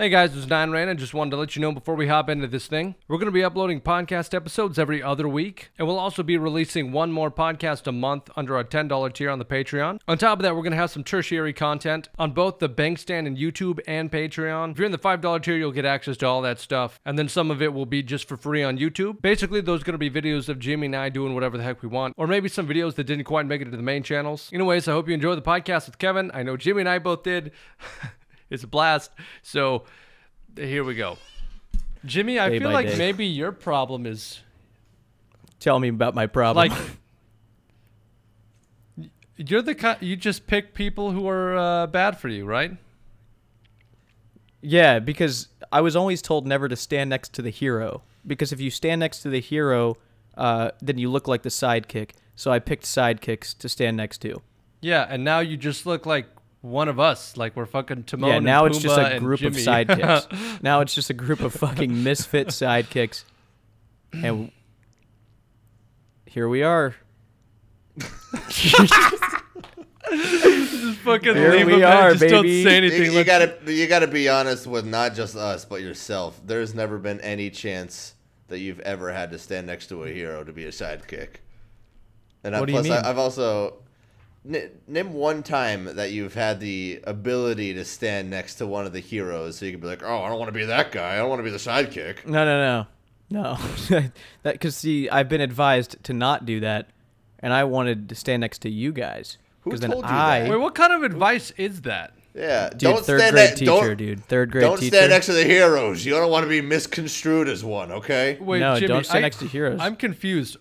Hey guys, this is Nine Rain. I just wanted to let you know before we hop into this thing, we're going to be uploading podcast episodes every other week, and we'll also be releasing one more podcast a month under our $10 tier on the Patreon. On top of that, we're going to have some tertiary content on both the Bankstandin YouTube and Patreon. If you're in the $5 tier, you'll get access to all that stuff, and then some of it will be just for free on YouTube. Basically, those are going to be videos of Jimmy and I doing whatever the heck we want, or maybe some videos that didn't quite make it to the main channels. Anyways, I hope you enjoy the podcast with Kevin. I know Jimmy and I both did. It's a blast. So here we go. Jimmy, I feel like maybe your problem is... Tell me about my problem. Like, you're the kind... You just pick people who are bad for you, right? Yeah, because I was always told never to stand next to the hero. Because if you stand next to the hero, then you look like the sidekick. So I picked sidekicks to stand next to. Yeah, and now you just look like one of us, like we're fucking Timon. Yeah, now and it's Pumbaa just a group of Jimmy. sidekicks. Now it's just a group of fucking misfit sidekicks, and here we are. Just fucking Here leave we them are, and just baby. don't say anything. You gotta be honest with not just us but yourself. There's never been any chance that you've ever had to stand next to a hero to be a sidekick. And What do you mean? I've also. Name one time that you've had the ability to stand next to one of the heroes so you can be like, oh, I don't want to be that guy. I don't want to be the sidekick. No. That because see, I've been advised to not do that, and I wanted to stand next to you guys. Who Then told you that? Wait, what kind of advice is that? Yeah, Dude, third grade teacher, dude. Third grade teacher. Don't stand next to the heroes. You don't want to be misconstrued as one, okay? Wait, No, Jimmy, don't stand next to heroes. I'm confused.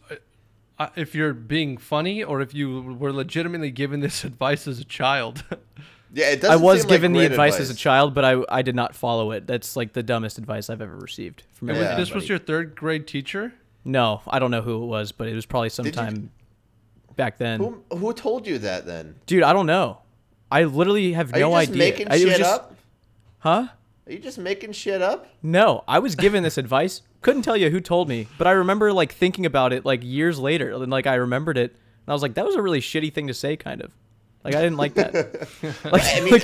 If you're being funny or if you were legitimately given this advice as a child. Yeah, it I doesn't was seem like given the great advice as a child, but I did not follow it. That's like the dumbest advice I've ever received from And anybody. this was your third grade teacher? No, I don't know who it was, but it was probably sometime back then. Who told you that then? Dude, I don't know. I literally have Are no you just idea. making it was shit just- up? Huh? Are you just making shit up? No, I was given this advice. Couldn't tell you who told me, but I remember like thinking about it like years later, and like I remembered it, and I was like, that was a really shitty thing to say, kind of. Like I didn't like that. Like, I mean,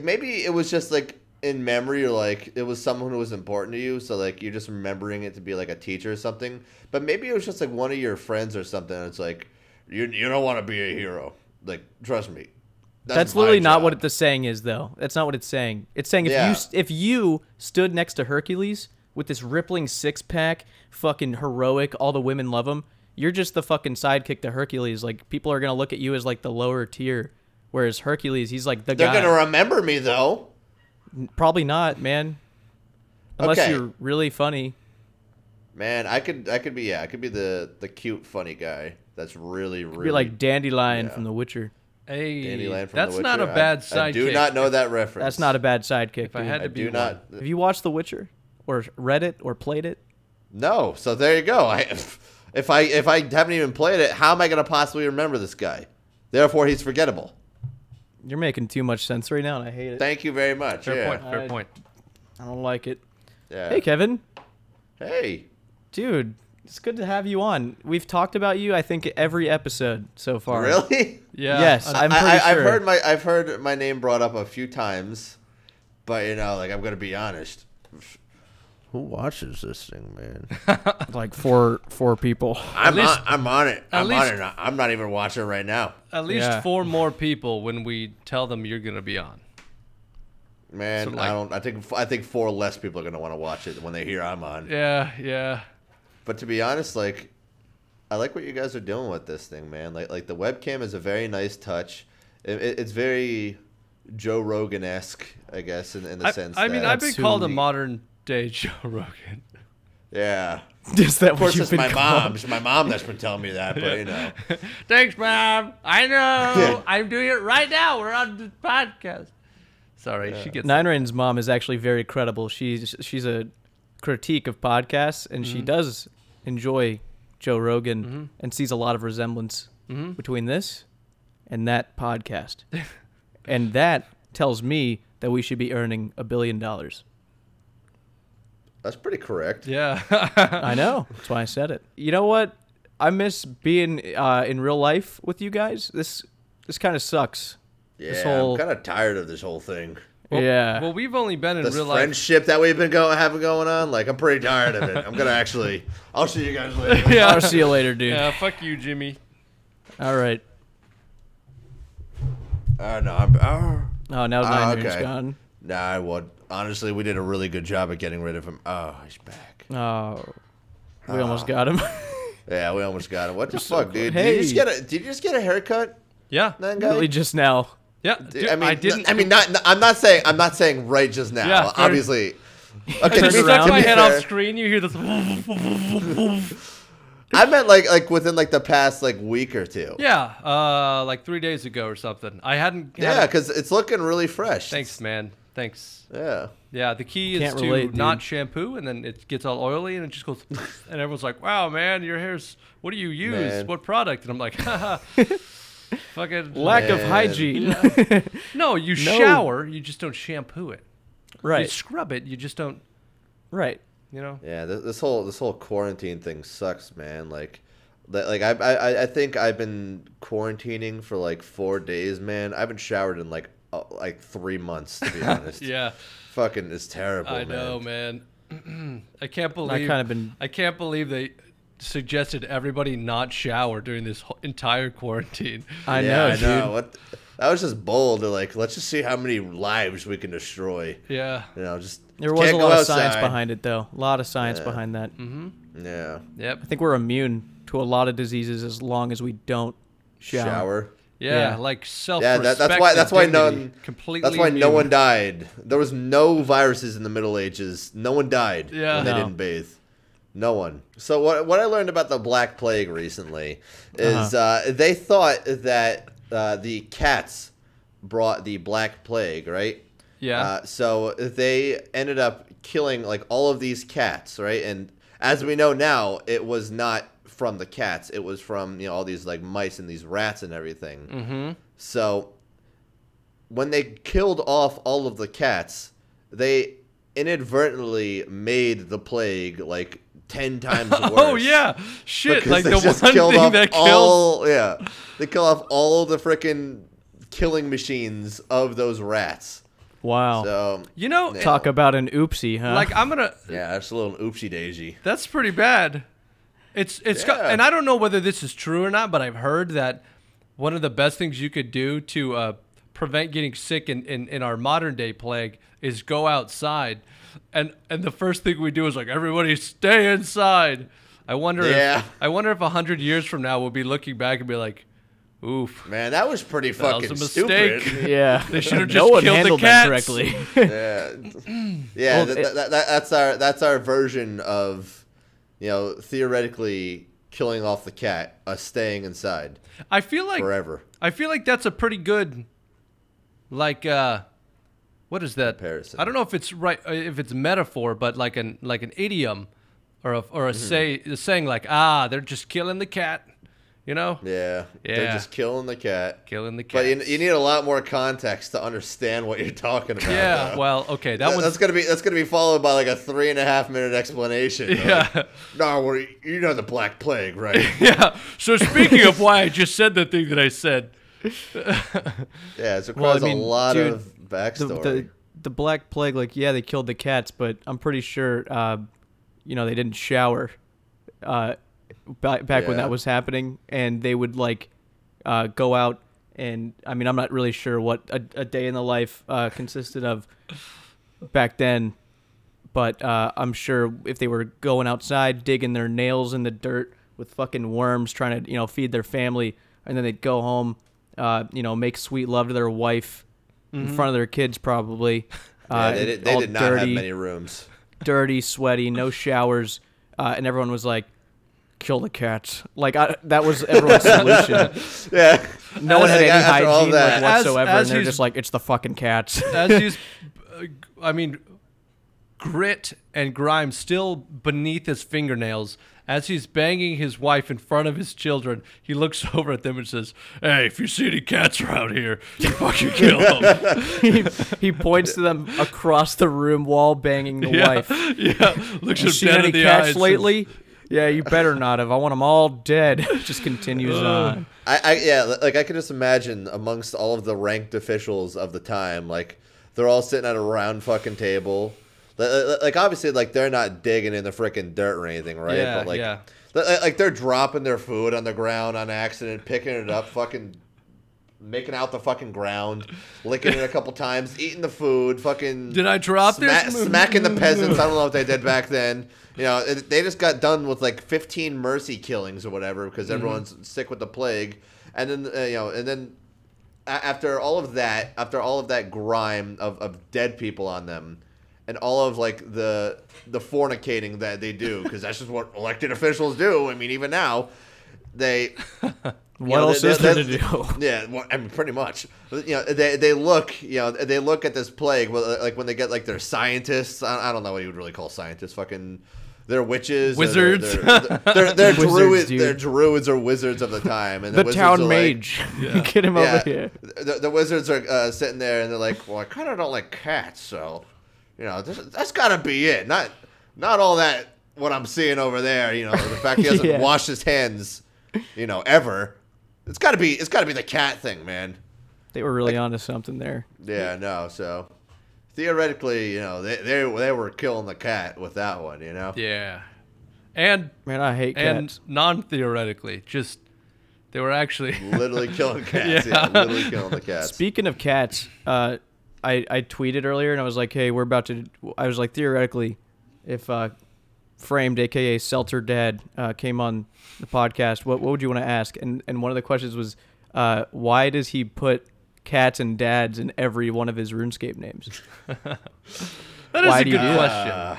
maybe it was just like in memory, or like it was someone who was important to you, so like you're just remembering it to be like a teacher or something. But maybe it was just like one of your friends or something. And it's like you don't want to be a hero. Like trust me. That's literally not what the saying is, though. That's not what it's saying. It's saying if you stood next to Hercules with this rippling six-pack, fucking heroic, all the women love him, you're just the fucking sidekick to Hercules. Like, people are going to look at you as, like, the lower tier, whereas Hercules, he's, like, the guy. They're going to remember me, though. Probably not, man. Unless Okay. you're really funny. Man, I could be the cute, funny guy that's really Be like Dandelion Yeah. from The Witcher. Hey, Dandelion from that's The not a Witcher. bad sidekick. I do not know that reference. That's not a bad sidekick, If I dude. had I to be do not. Have you watched The Witcher? Or read it? Or played it? No, so there you go. If I haven't even played it, how am I going to possibly remember this guy? Therefore, he's forgettable. You're making too much sense right now, and I hate it. Thank you very much. Fair yeah. point, fair point. I don't like it. Yeah. Hey, Kevin. Hey. Dude, it's good to have you on. We've talked about you, I think, every episode so far. Really? Yeah. Yes, I'm pretty sure. I've heard my name brought up a few times, but you know, like I'm gonna be honest. Who watches this thing, man? Like four people. I'm least- on it. at I'm least- on it. I'm not even watching it right now. At least Yeah. 4 more people when we tell them you're going to be on. Man, So, like- I think 4 less people are gonna want to watch it when they hear I'm on. Yeah. But to be honest, like, I like what you guys are doing with this thing, man. Like the webcam is a very nice touch. It's very Joe Rogan-esque, I guess, in the sense. I mean, that I've been That's who called a we- modern day Joe Rogan. yeah. Is that Of course, what it's you've my been mom. called? It's my mom that's been telling me that, but you know. Thanks, Mom. I know. Yeah. I'm doing it right now. We're on the podcast. Sorry, she gets. Nine Rain's mom is actually very credible. She's a critique of podcasts, and she does enjoy Joe Rogan and sees a lot of resemblance between this and that podcast. And that tells me that we should be earning $1 billion. That's pretty correct. Yeah. I know. That's why I said it. You know what? I miss being in real life with you guys. This kind of sucks. Yeah, This whole- I'm kind of tired of this whole thing. Well, we've only been in this real life. Friendship that we've been having going on. Like, I'm pretty tired of it. I'm gonna actually. I'll see you guys later. Yeah, I'll see you later, dude. Yeah, fuck you, Jimmy. All right. No, I'm. Oh, now 9 years gone. Nah, well, honestly, we did a really good job at getting rid of him. Oh, he's back. Oh, we almost got him. Yeah, we almost got him. What the fuck, dude? Hey. Did you just get a haircut? Yeah. That guy? Really, just now. Yeah. Dude, I didn't. I'm not saying right just now. Yeah, obviously. Okay, Just around. stuck my head fair, off screen. You hear this. I meant like within like the past like week or two. Yeah, like 3 days ago or something. I hadn't. Yeah, because it's looking really fresh. Thanks, man. Thanks. Yeah. Yeah, the key is Can't to relate, dude. not shampoo, and then it gets all oily, and it just goes, and everyone's like, "Wow, man, your hair's. What do you use? Man. What product?" And I'm like, "Haha, fucking Lack of Man. hygiene. no. You shower, you just don't shampoo it. You Right. scrub it, you just don't. Right. You know. Yeah. This whole quarantine thing sucks, man. Like I think I've been quarantining for like 4 days, man. I haven't showered in like 3 months, to be honest. Yeah. Fucking, it's terrible. I man. know, man. I can't believe. I can't believe they suggested everybody not shower during this entire quarantine. I Yeah, know, I dude. know. What? That was just bold. They're like, let's just see how many lives we can destroy. Yeah. You know, just There was can't a go lot of outside. science behind it, though. A lot of science behind that. Yeah. Yep. I think we're immune to a lot of diseases as long as we don't shower. Yeah, Yeah. like Yeah, self-respect. that's why and dignity. none. Completely. That's why no immune. one died. There was no viruses in the Middle Ages. No one died Yeah. when they No. didn't bathe. No one. So what I learned about the Black Plague recently is they thought that the cats brought the Black Plague, right? Yeah. So they ended up killing like all of these cats, right? And as we know now, it was not from the cats. It was from, you know, all these like mice and these rats and everything. Mm-hmm. So when they killed off all of the cats, they inadvertently made the plague like 10 times worse. Oh yeah, shit! Because Like they the just one killed thing off that kills. all, yeah, they kill off all the freaking killing machines of those rats. Wow. So You know, yeah. Talk about an oopsie, huh? like I'm gonna. Yeah, that's a little oopsie daisy. That's pretty bad. It's got, Yeah. and I don't know whether this is true or not, but I've heard that one of the best things you could do to prevent getting sick in our modern day plague is go outside, and the first thing we do is like everybody stay inside. I wonder Yeah. if 100 years from now we'll be looking back and be like, oof, Man, that was pretty that was fucking a mistake. stupid. yeah. They should have no just one killed handled the that cats. correctly. Yeah, Well, that's our version of, you know, theoretically killing off the cat, staying inside I feel like forever. that's a pretty good, like, what is that? Comparison. I don't know if it's right, if it's metaphor, but like an idiom, or a Mm-hmm. saying like, ah, they're just killing the cat, you know, Yeah, they're Yeah. just killing the cat. killing the cat. But you need a lot more context to understand what you're talking about. Yeah, though. well, okay, that one's that's gonna be followed by like a 3.5 minute explanation. yeah, Like, no, you know the Black Plague, right? yeah. So speaking of why I just said the thing that I said, Yeah, it requires Well, I mean, a lot dude, of backstory. The Black Plague, like, yeah, they killed the cats, but I'm pretty sure, you know, they didn't shower back when Yeah. that was happening, and they would like go out and I mean, I'm not really sure what a day in the life consisted of back then, but I'm sure if they were going outside digging their nails in the dirt with fucking worms trying to, you know, feed their family, and then they'd go home, you know, make sweet love to their wife in front of their kids probably. Yeah, they all did not have dirty, many rooms. dirty, sweaty, no showers, and everyone was like, kill the cats. Like, that was everyone's solution. Yeah, No one had any after all hygiene that. like, whatsoever, As and they're he's- just like, it's the fucking cats. as he's, I mean, grit and grime still beneath his fingernails. As he's banging his wife in front of his children, he looks over at them and says, "Hey, if you see any cats around here, you fucking kill them." he points to them across the room, wall banging the wife. Yeah, looks You him seen dead any in the cats eyes. lately? Yeah, you better not have. I want them all dead. Just continues on. Yeah, like I can just imagine amongst all of the ranked officials of the time, like They're all sitting at a round fucking table. Like obviously, like they're not digging in the freaking dirt or anything, right? Yeah, but like, yeah. like they're dropping their food on the ground on accident, picking it up, fucking making out the fucking ground, licking it a couple times, eating the food, fucking. Did I drop this? Smacking the peasants. I don't know what they did back then. You know, they just got done with like 15 mercy killings or whatever because everyone's sick with the plague, and then and then after all of that grime of dead people on them, and all of like the fornicating that they do because that's just what elected officials do. I mean, even now, they. What else is there to do? Yeah, well, I mean, pretty much. They look at this plague, like when they get like their scientists. I don't know what you would really call scientists. Fucking, they're witches, wizards. They're druids. They're druids or wizards of the time. And the town mage. Like, get him over here. The wizards are sitting there and they're like, well, I kind of don't like cats, so that's got to be it. Not all that what I'm seeing over there. The fact he hasn't washed his hands, ever. It's gotta be the cat thing, man. They were really onto something there. Yeah, no. So theoretically, they were killing the cat with that one, Yeah, and man, I hate cats. And non-theoretically, just they were actually literally killing cats. Yeah, literally killing the cats. Speaking of cats, I tweeted earlier and I was like, hey, I was like, theoretically, if Framed, aka Seltzer Dad, came on the podcast, what would you want to ask? And one of the questions was, why does he put cats and dads in every one of his RuneScape names? That is a good question.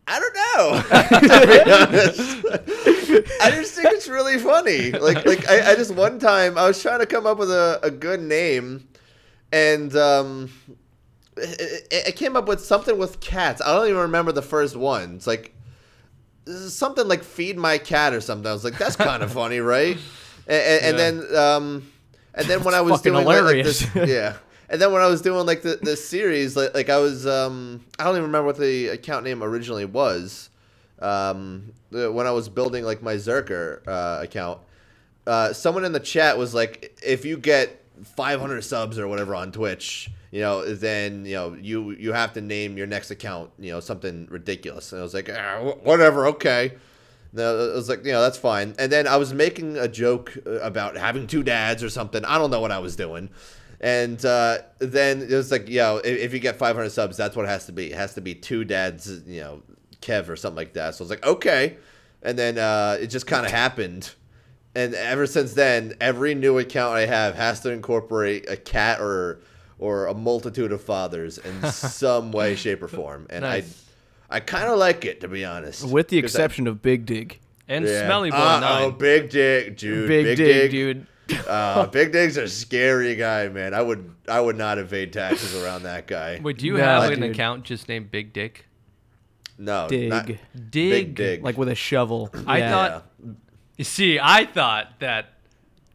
I don't know. To be honest, I just think it's really funny. Like I just one time I was trying to come up with a good name, and I came up with something with cats. I don't even remember the first one. It's like something like "feed my cat" or something. I was like, that's kind of funny, right? And then when I was doing like this, yeah. And then when I was doing like the series, like I was I don't even remember what the account name originally was. When I was building like my Zerker account, someone in the chat was like, if you get 500 subs or whatever on Twitch, then you have to name your next account something ridiculous. And I was like, whatever, okay. No, I was like, that's fine. And then I was making a joke about having two dads or something. I don't know what I was doing. And then it was like, if you get 500 subs, that's what it has to be. It has to be two dads, Kev or something like that. So I was like, okay. And then it just kind of happened. And ever since then, every new account I have has to incorporate a cat or a multitude of fathers in some way, shape, or form. And nice. I kind of like it, to be honest. With the exception of Big Dig. And Smelly Boy 9. Oh, Big Dig, dude. Big Dig, dude. Big Dig's a scary guy, man. I would not evade taxes around that guy. Wait, do you have an account just named Big Dick? No. Dig. Big Dig. Like with a shovel. I thought... You see, I thought that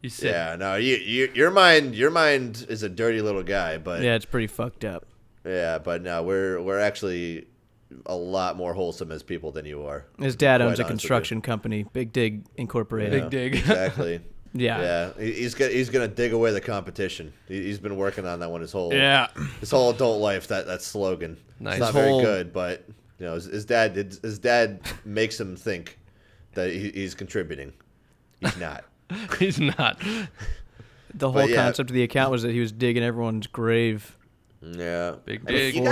you said... Yeah, no, your mind is a dirty little guy, but... Yeah, it's pretty fucked up. Yeah, but no, we're actually a lot more wholesome as people than you are. His dad owns a construction company, Big Dig Incorporated. Big Dig. Exactly. Yeah. Yeah, he's gonna dig away the competition. He's been working on that one his whole adult life. That slogan. Nice. It's not very good, but his dad makes him think that he's contributing. He's not. He's not. The whole concept of the account was that he was digging everyone's grave. Yeah, Big Dig.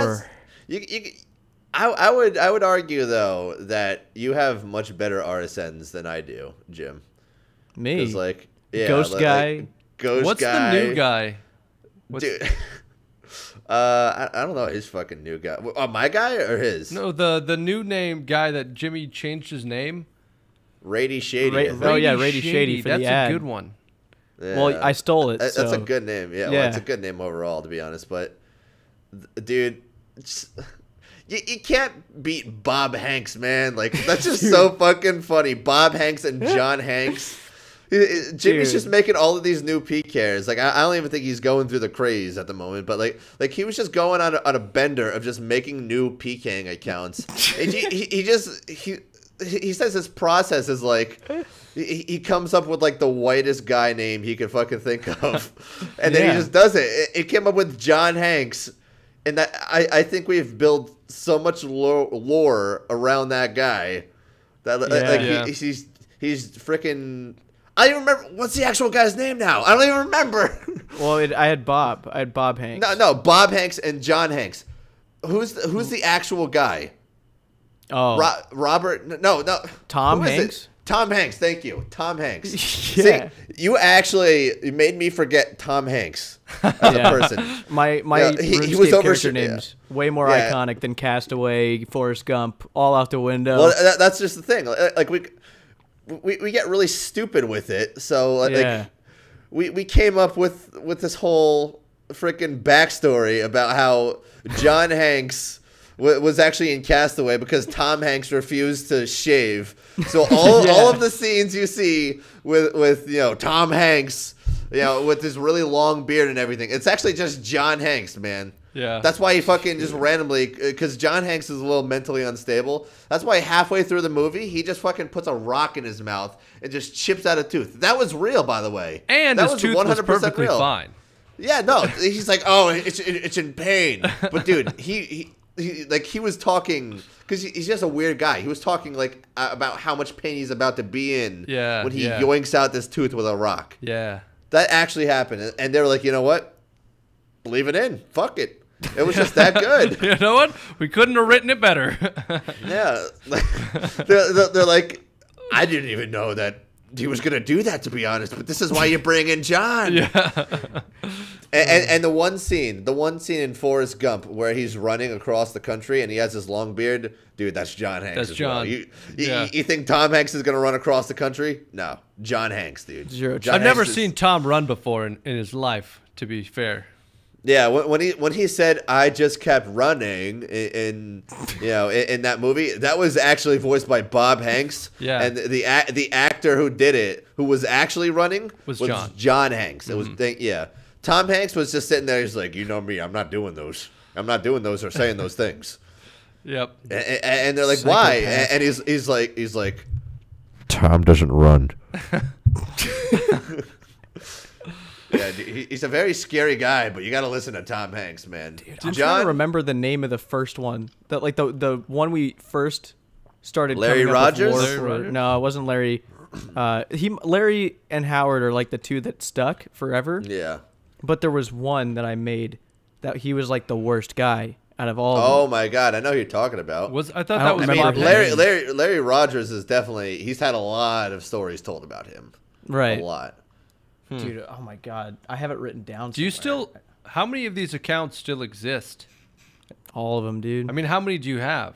I would argue though that you have much better RSNs than I do, Jim. Me? Ghost Guy. Ghost What's Guy. the new guy? Dude. I don't know his fucking new guy. My guy or his? No, the new name guy that Jimmy changed his name. Rady Shady. Rady Shady for That's the ad. a good one. Yeah. Well, I stole it. That's a good name. Yeah, well, it's a good name overall, to be honest. But, dude, you can't beat Bob Hanks, man. Like, that's just so fucking funny. Bob Hanks and John Hanks. Jimmy's just making all of these new PKers. Like, I don't even think he's going through the craze at the moment. But like he was just going on a bender of just making new PKing accounts. And he says his process is like he comes up with like the whitest guy name he could fucking think of, and then he just does it. It came up with John Hanks, and that I think we've built so much lore around that guy that he's freaking. I don't even remember what's the actual guy's name now. I don't even remember. Well, I had Bob. I had Bob Hanks. No, Bob Hanks and John Hanks. Who's the actual guy? Oh, Robert. No. Tom Hanks. Tom Hanks. Thank you, Tom Hanks. Yeah. See, you actually made me forget Tom Hanks as a person. My he was over character names way more iconic than Castaway, Forrest Gump, all out the window. Well, that's just the thing. Like we get really stupid with it. So like we came up with this whole freaking backstory about how John Hanks was actually in Castaway because Tom Hanks refused to shave. So all of the scenes you see with Tom Hanks, with his really long beard and everything, it's actually just John Hanks, man. Yeah. That's why he fucking just randomly, because John Hanks is a little mentally unstable. That's why halfway through the movie, he just fucking puts a rock in his mouth and just chips out a tooth. That was real, by the way. And that his tooth was perfectly fine. Yeah, no, he's like, oh, it's in pain. But dude, he was talking, because he's just a weird guy. He was talking like about how much pain he's about to be in when he yoinks out this tooth with a rock. Yeah. That actually happened. And they were like, you know what? Leave it in. Fuck it. It was just that good. You know what? We couldn't have written it better. Yeah. They're like, I didn't even know that he was going to do that, to be honest. But this is why you bring in John. Yeah. And the one scene in Forrest Gump where he's running across the country and he has his long beard, dude, that's John Hanks. That's John. Well. You think Tom Hanks is going to run across the country? No. John Hanks, dude. I've never seen Tom run before in his life, to be fair. Yeah, when he said I just kept running in that movie, that was actually voiced by Bob Hanks. Yeah, and the actor who did it, who was actually running, was John Hanks. Mm-hmm. It was Tom Hanks was just sitting there. He's like, you know me, I'm not doing those or saying those things. Yep. And they're like, why? And he's like, Tom doesn't run. Yeah, he's a very scary guy, but you got to listen to Tom Hanks, man. Dude, I'm trying to remember the name of the first one. That like the one we first started. Larry Rogers? No, it wasn't Larry. Larry and Howard are like the two that stuck forever. Yeah. But there was one that I made that he was like the worst guy out of all. Oh of them. My god, I know who you're talking about. I thought that was Larry Rogers is definitely, he's had a lot of stories told about him. Right. A lot. Dude, oh my god, I have it written down. Do you still? How many of these accounts still exist? All of them, dude. I mean, how many do you have?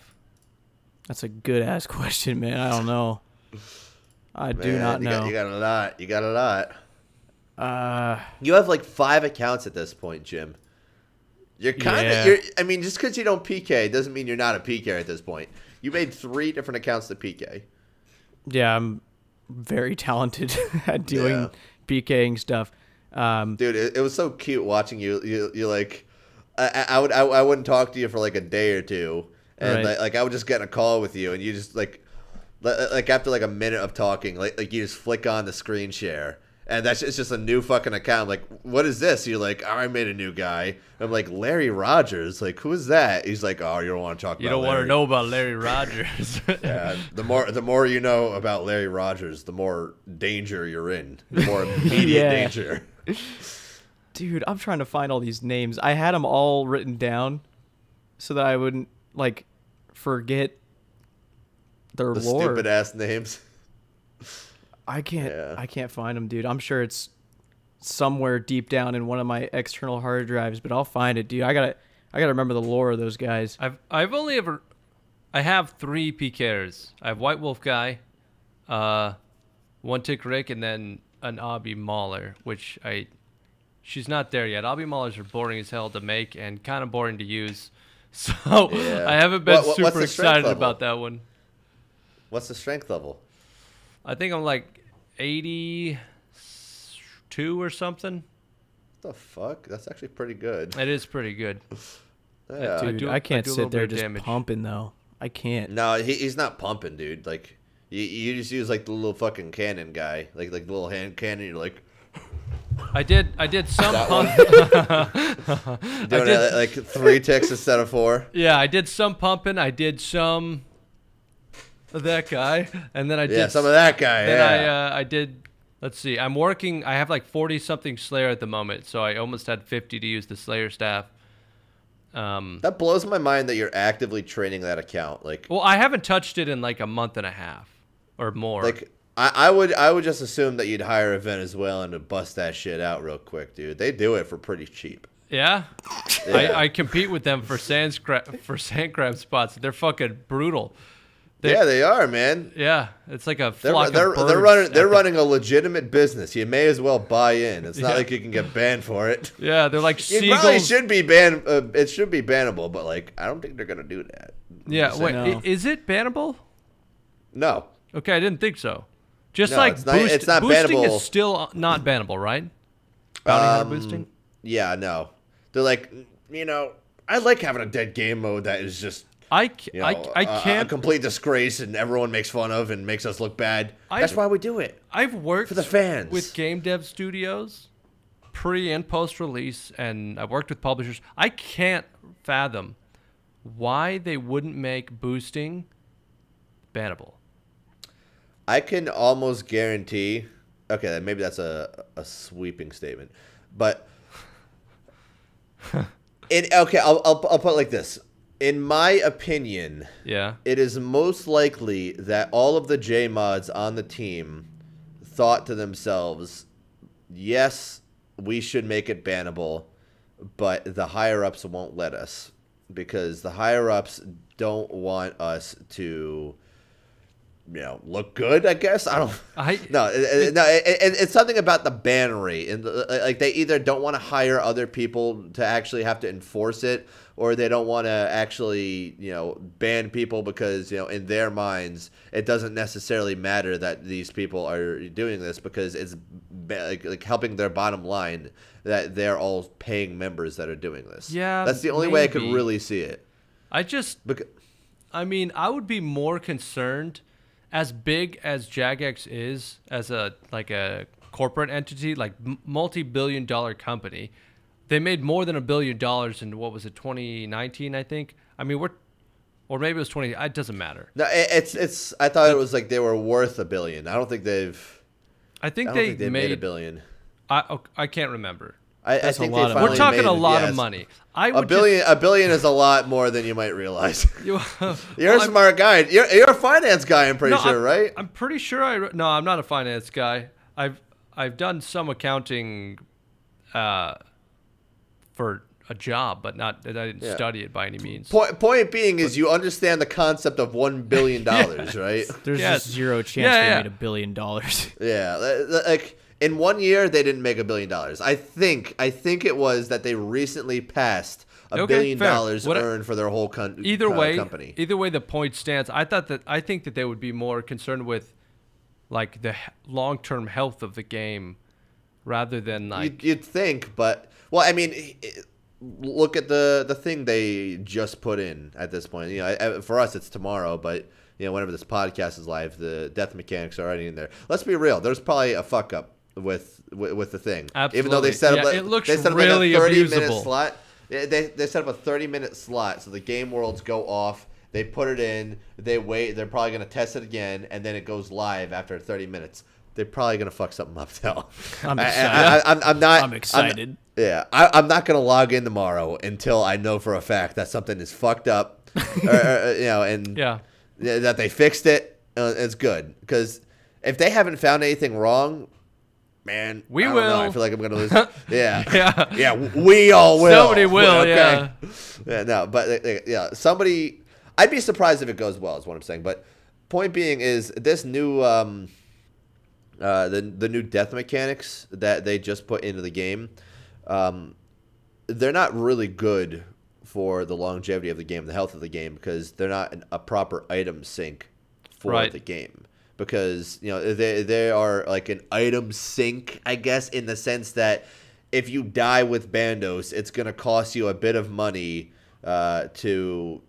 That's a good ass question, man. I don't know. I do not know. You got a lot. You got a lot. You have like 5 accounts at this point, Jim. You're kind of. I mean, just because you don't PK doesn't mean you're not a PK at this point. You made 3 different accounts to PK. Yeah, I'm very talented at doing PKing stuff. Dude, it was so cute watching you. You like, I wouldn't talk to you for like a day or two, and like I would just get in a call with you, and you just like after like a minute of talking, like you just flick on the screen share, and it's just a new fucking account. I'm like, what is this? You're like, oh, I made a new guy. I'm like, Larry Rogers. Like, who is that? He's like, oh, you don't want to talk. You don't want to know about Larry Rogers. Yeah, the more you know about Larry Rogers, the more danger you're in. The more immediate danger. Dude, I'm trying to find all these names. I had them all written down so that I wouldn't like forget their lore. Stupid ass names. I can't find them, dude. I'm sure it's somewhere deep down in one of my external hard drives, but I'll find it, dude. I gotta remember the lore of those guys. I have 3 PKers. I have White Wolf Guy, One Tick Rick, and then an Obby Mauler, which she's not there yet. Obby Maulers are boring as hell to make and kind of boring to use, so I haven't been super excited about that one. What's the strength level? I think I'm like 82 or something. What the fuck? That's actually pretty good. It is pretty good. Yeah. Dude, I can't sit there just pumping though. I can't. No, he's not pumping, dude. Like you just use like the little fucking cannon guy, like the little hand cannon. You're like. I did some pump. Doing it like 3 ticks instead of 4. Yeah, I did some pumping. I did some of that guy, and then I did some of that guy. Then I did. Let's see. I'm working. I have like 40 something Slayer at the moment, so I almost had 50 to use the Slayer staff. That blows my mind that you're actively training that account. Like, well, I haven't touched it in like a month and a half or more. Like, I would just assume that you'd hire a Venezuelan to bust that shit out real quick, dude. They do it for pretty cheap. Yeah, Yeah. I compete with them for sand crab spots. They're fucking brutal. They are, man. Yeah, it's like a flock of birds. They're running a legitimate business. You may as well buy in. It's not like you can get banned for it. Yeah, they're like It seagulls. probably should be banned. It should be bannable, but like I don't think they're gonna do that. Yeah, wait, No. is it bannable? No. Okay, I didn't think so. Just No, like it's not boosting bannable. is still not bannable, right? Bounty hunter boosting. Yeah, no. They're like, I like having a dead game mode that is just I a can't. complete disgrace and everyone makes fun of and makes us look bad. That's why we do it. I've worked for the fans with game dev studios, pre and post release, and I've worked with publishers. I can't fathom why they wouldn't make boosting bannable. I can almost guarantee. Okay, maybe that's a sweeping statement, but I'll put it like this. In my opinion, Yeah. it is most likely that all of the J mods on the team thought to themselves, "Yes, we should make it bannable, but the higher ups won't let us because the higher ups don't want us to." Look good, I guess. It's something about the ban rate, and like they either don't want to hire other people to actually have to enforce it, or they don't want to actually, ban people because in their minds it doesn't necessarily matter that these people are doing this because it's like helping their bottom line that they're all paying members that are doing this. Yeah, that's the only way I could really see it. I would be more concerned. As big as Jagex is, as a corporate entity, like multi-billion-dollar company, they made more than $1 billion in what was it, 2019? I think. I mean, or maybe it was 20. It doesn't matter. No, it's. I thought it was like they were worth $1 billion. I don't think they've. I think they made $1 billion. I can't remember. I think we're talking a lot of money. $1 billion is a lot more than you might realize. You're a smart guy. You're a finance guy. I'm pretty sure, right? I'm pretty sure. No, I'm not a finance guy. I've done some accounting, for a job, but I didn't study it by any means. Point being is you understand the concept of $1 billion, right? There's just zero chance they made $1 billion. Yeah, like. In 1 year, they didn't make $1 billion. I think it was that they recently passed $1 billion earned for their whole company. Either way, the point stands. I think that they would be more concerned with like the long-term health of the game rather than like you'd think, but well, I mean, look at the thing they just put in at this point. For us, it's tomorrow, but whenever this podcast is live, the death mechanics are already in there. Let's be real. There's probably a fuck up with the thing. Absolutely. Even though they set up, it looks they set up really like a 30-minute abusable. slot. They set up a 30-minute slot, so the game worlds go off. They put it in. They wait. They're probably gonna test it again, and then it goes live after 30 minutes. They're probably gonna fuck something up though. I'm excited. I'm excited. I'm not gonna log in tomorrow until I know for a fact that something is fucked up, and that they fixed it. It's good because if they haven't found anything wrong. Man, we will. Know. I feel like I'm gonna lose. Yeah, we all will. Somebody will. Okay. Yeah. No, but somebody. I'd be surprised if it goes well. Is what I'm saying. But point being is this new the new death mechanics that they just put into the game. They're not really good for the longevity of the game, the health of the game, because they're not a proper item sync for the game. Because they are like an item sink, I guess, in the sense that if you die with Bandos, it's gonna cost you a bit of money to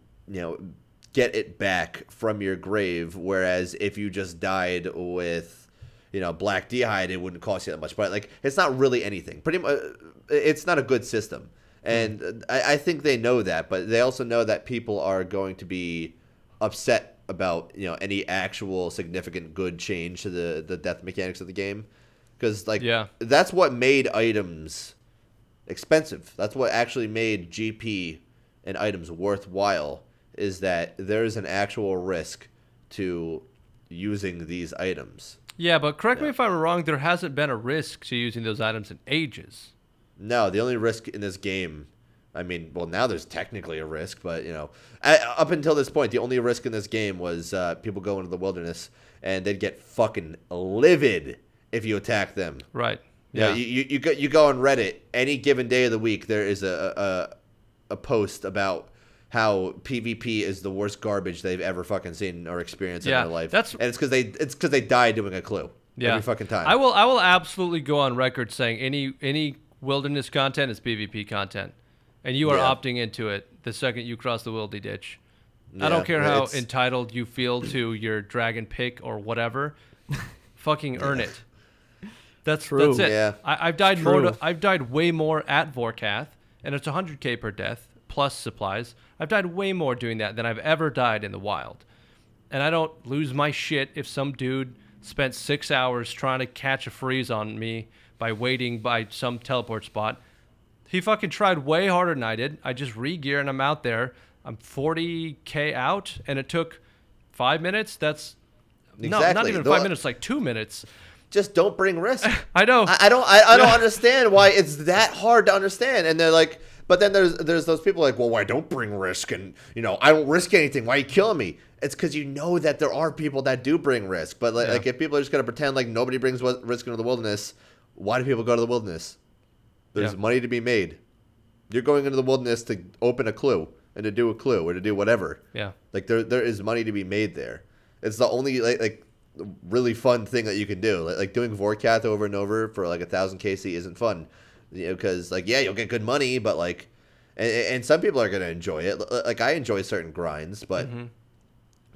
get it back from your grave. Whereas if you just died with, black dehyde, it wouldn't cost you that much. But like, it's not really anything. Pretty much, it's not a good system. And I think they know that, but they also know that people are going to be upset about any actual significant good change to the death mechanics of the game, because that's what made items expensive. That's what actually made GP and items worthwhile, is that there's an actual risk to using these items. Yeah, but correct me if I'm wrong, there hasn't been a risk to using those items in ages. No, the only risk in this game, now there's technically a risk, but, up until this point, the only risk in this game was people go into the wilderness, and they'd get fucking livid if you attack them. Right. Yeah. You go on Reddit, any given day of the week, there is a post about how PvP is the worst garbage they've ever fucking seen or experienced in their life. And it's because they die doing a clue. Yeah. Every fucking time. I will absolutely go on record saying any wilderness content is PvP content, and you are opting into it the second you cross the wildy ditch. I don't care how entitled you feel to your dragon pick or whatever. Fucking earn it. That's it. Yeah. I've died more. I've died way more at Vorkath, and it's 100k per death plus supplies. I've died way more doing that than I've ever died in the wild, and I don't lose my shit if some dude spent 6 hours trying to catch a freeze on me by waiting by some teleport spot. He fucking tried way harder than I did. I just re-gear and I'm out there. I'm 40k out, and it took 5 minutes. That's not even 5 minutes, like 2 minutes. Just don't bring risk. I know. I don't understand why it's that hard to understand. And they're like, but then there's those people like, well, why don't bring risk? And I don't risk anything. Why are you killing me? It's because that there are people that do bring risk. But like if people are just gonna pretend like nobody brings risk into the wilderness, why do people go to the wilderness? There's money to be made. You're going into the wilderness to open a clue and to do a clue or to do whatever. Yeah. Like there is money to be made there. It's the only like really fun thing that you can do. Like doing Vorkath over and over for like 1,000 KC isn't fun. Because you'll get good money, but like, and some people are gonna enjoy it. Like I enjoy certain grinds, but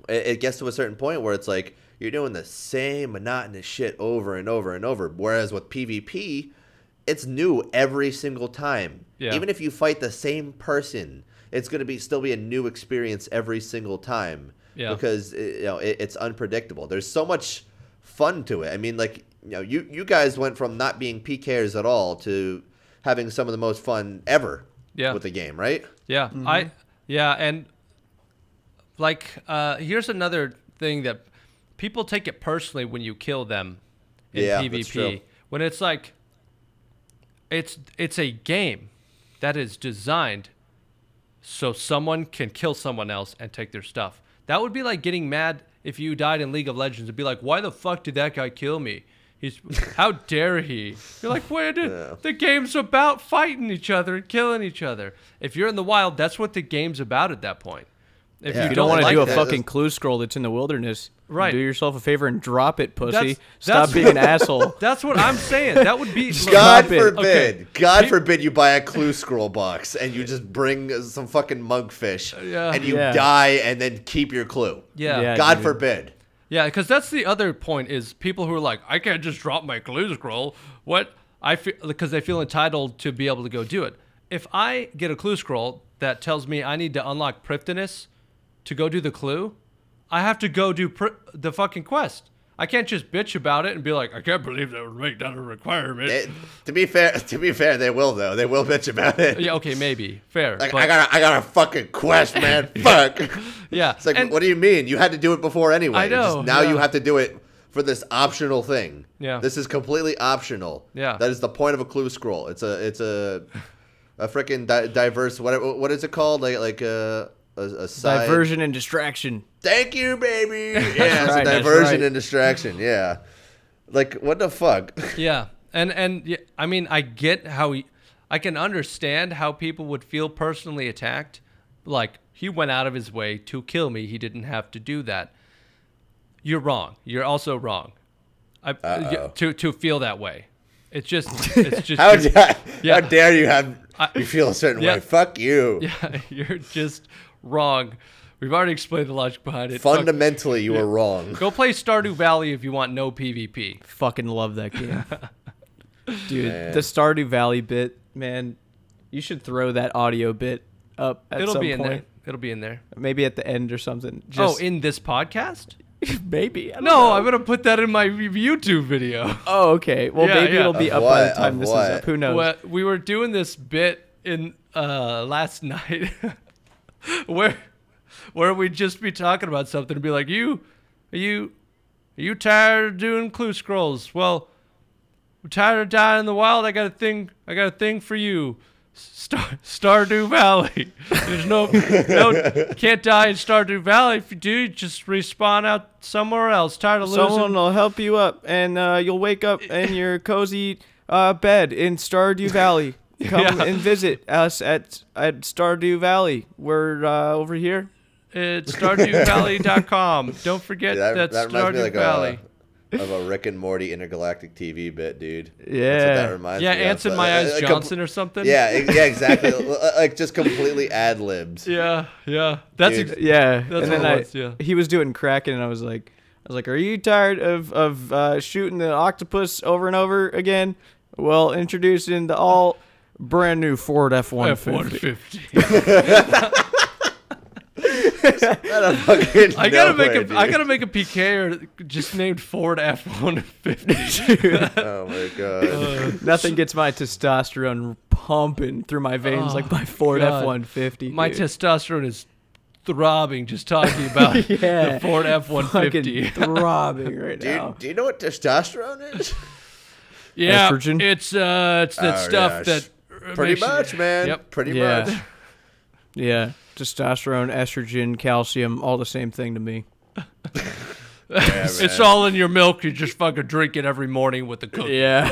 it gets to a certain point where it's like you're doing the same monotonous shit over and over and over. Whereas with PvP, it's new every single time. Yeah. Even if you fight the same person, it's going to still be a new experience every single time. Yeah. Because it's unpredictable. There's so much fun to it. You guys went from not being PKers at all to having some of the most fun ever with the game, right? Yeah. And here's another thing that people take it personally when you kill them in PvP. When it's like it's a game that is designed so someone can kill someone else and take their stuff. That would be like getting mad if you died in League of Legends and be like, why the fuck did that guy kill me? How dare he? You're like, the game's about fighting each other and killing each other. If you're in the wild, that's what the game's about at that point. If you don't want to do a fucking clue scroll that's in the wilderness, do yourself a favor and drop it, pussy. Stop being an asshole. That's what I'm saying. That would be... God forbid. God forbid you buy a clue scroll box and you just bring some fucking mugfish and you die and then keep your clue. Yeah. God forbid. Yeah, because that's the other point is people who are like, I can't just drop my clue scroll. Because they feel entitled to be able to go do it. If I get a clue scroll that tells me I need to unlock Prifdinus to go do the clue, I have to go do the fucking quest. I can't just bitch about it and be like, I can't believe they would make that a requirement. To be fair, they will though. They will bitch about it. Yeah, okay, maybe fair. Like, I got a fucking quest, man. Fuck. Yeah. It's like, what do you mean? You had to do it before anyway. I know. Now you have to do it for this optional thing. Yeah. This is completely optional. Yeah. That is the point of a clue scroll. It's a freaking diverse. What is it called? Like a side... diversion and distraction. Thank you, baby. Yeah, it's a diversion and distraction. Yeah, like what the fuck? Yeah, and I mean, I get how I can understand how people would feel personally attacked. Like he went out of his way to kill me. He didn't have to do that. You're wrong. You're also wrong. To feel that way. It's just how dare you feel a certain way? Fuck you. Yeah, you're just wrong We've already explained the logic behind it. Fundamentally, you were wrong. Go play Stardew Valley if you want no PvP. Fucking love that game. Dude, the Stardew Valley bit, man, you should throw that audio bit up at some point. There. It'll be in there. Maybe at the end or something. In this podcast? Maybe. I'm going to put that in my YouTube video. Oh, okay. Well, maybe it'll be up by the time this is up. Who knows? Well, we were doing this bit in last night where we'd just be talking about something and be like, are you tired of doing clue scrolls? Well, I'm tired of dying in the wild. I got a thing for you. Stardew Valley. There's no can't die in Stardew Valley. If you do, just respawn out somewhere else. Tired of losing. Someone will help you up, and you'll wake up in your cozy bed in Stardew Valley. Come and visit us at Stardew Valley. We're over here. It's StardewValley.com. Don't forget that Stardew Valley. Of a Rick and Morty intergalactic TV bit, dude. Yeah. That's what that reminds me of. Ants in My Eyes Johnson or something. Yeah, exactly. Like just completely ad libbed. Yeah. That's what it was. He was doing Kraken, and I was like, are you tired of shooting the octopus over and over again? Well, introducing the all brand new Ford F-150. I gotta make a PK or just named Ford F-150. Oh my god! Nothing gets my testosterone pumping through my veins like my Ford F-150. My testosterone is throbbing just talking about the Ford F-150. Throbbing right now. Do you know what testosterone is? Yeah, estrogen? It's that stuff that pretty much, man. Yep. Pretty much. Yeah. Testosterone, estrogen, calcium, all the same thing to me. It's all in your milk. You just fucking drink it every morning with the cookie. Yeah.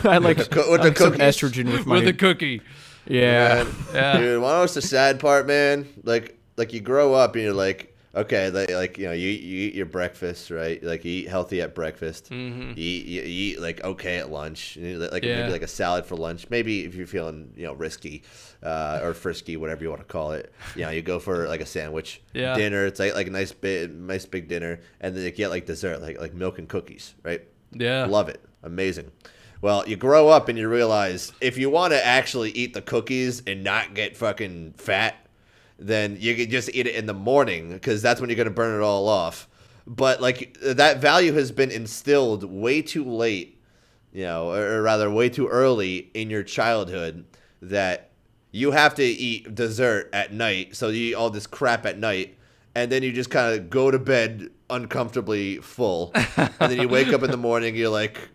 I like with some estrogen with my... With the cookie. Yeah. Dude, want to know what's the sad part, man? Like you grow up and you're like, okay, like you eat your breakfast, right? Like you eat healthy at breakfast. Mm-hmm. You eat like okay at lunch. Maybe like a salad for lunch. Maybe if you're feeling risky or frisky, whatever you want to call it. You go for like a sandwich. Yeah. Dinner. It's like a nice big dinner, and then you get like dessert, like milk and cookies, right? Yeah. Love it. Amazing. Well, you grow up and you realize if you want to actually eat the cookies and not get fucking fat, then you can just eat it in the morning because that's when you're going to burn it all off. But like that value has been instilled way too late, or rather way too early in your childhood that you have to eat dessert at night. So you eat all this crap at night and then you just kind of go to bed uncomfortably full. And then you wake up in the morning, you're like,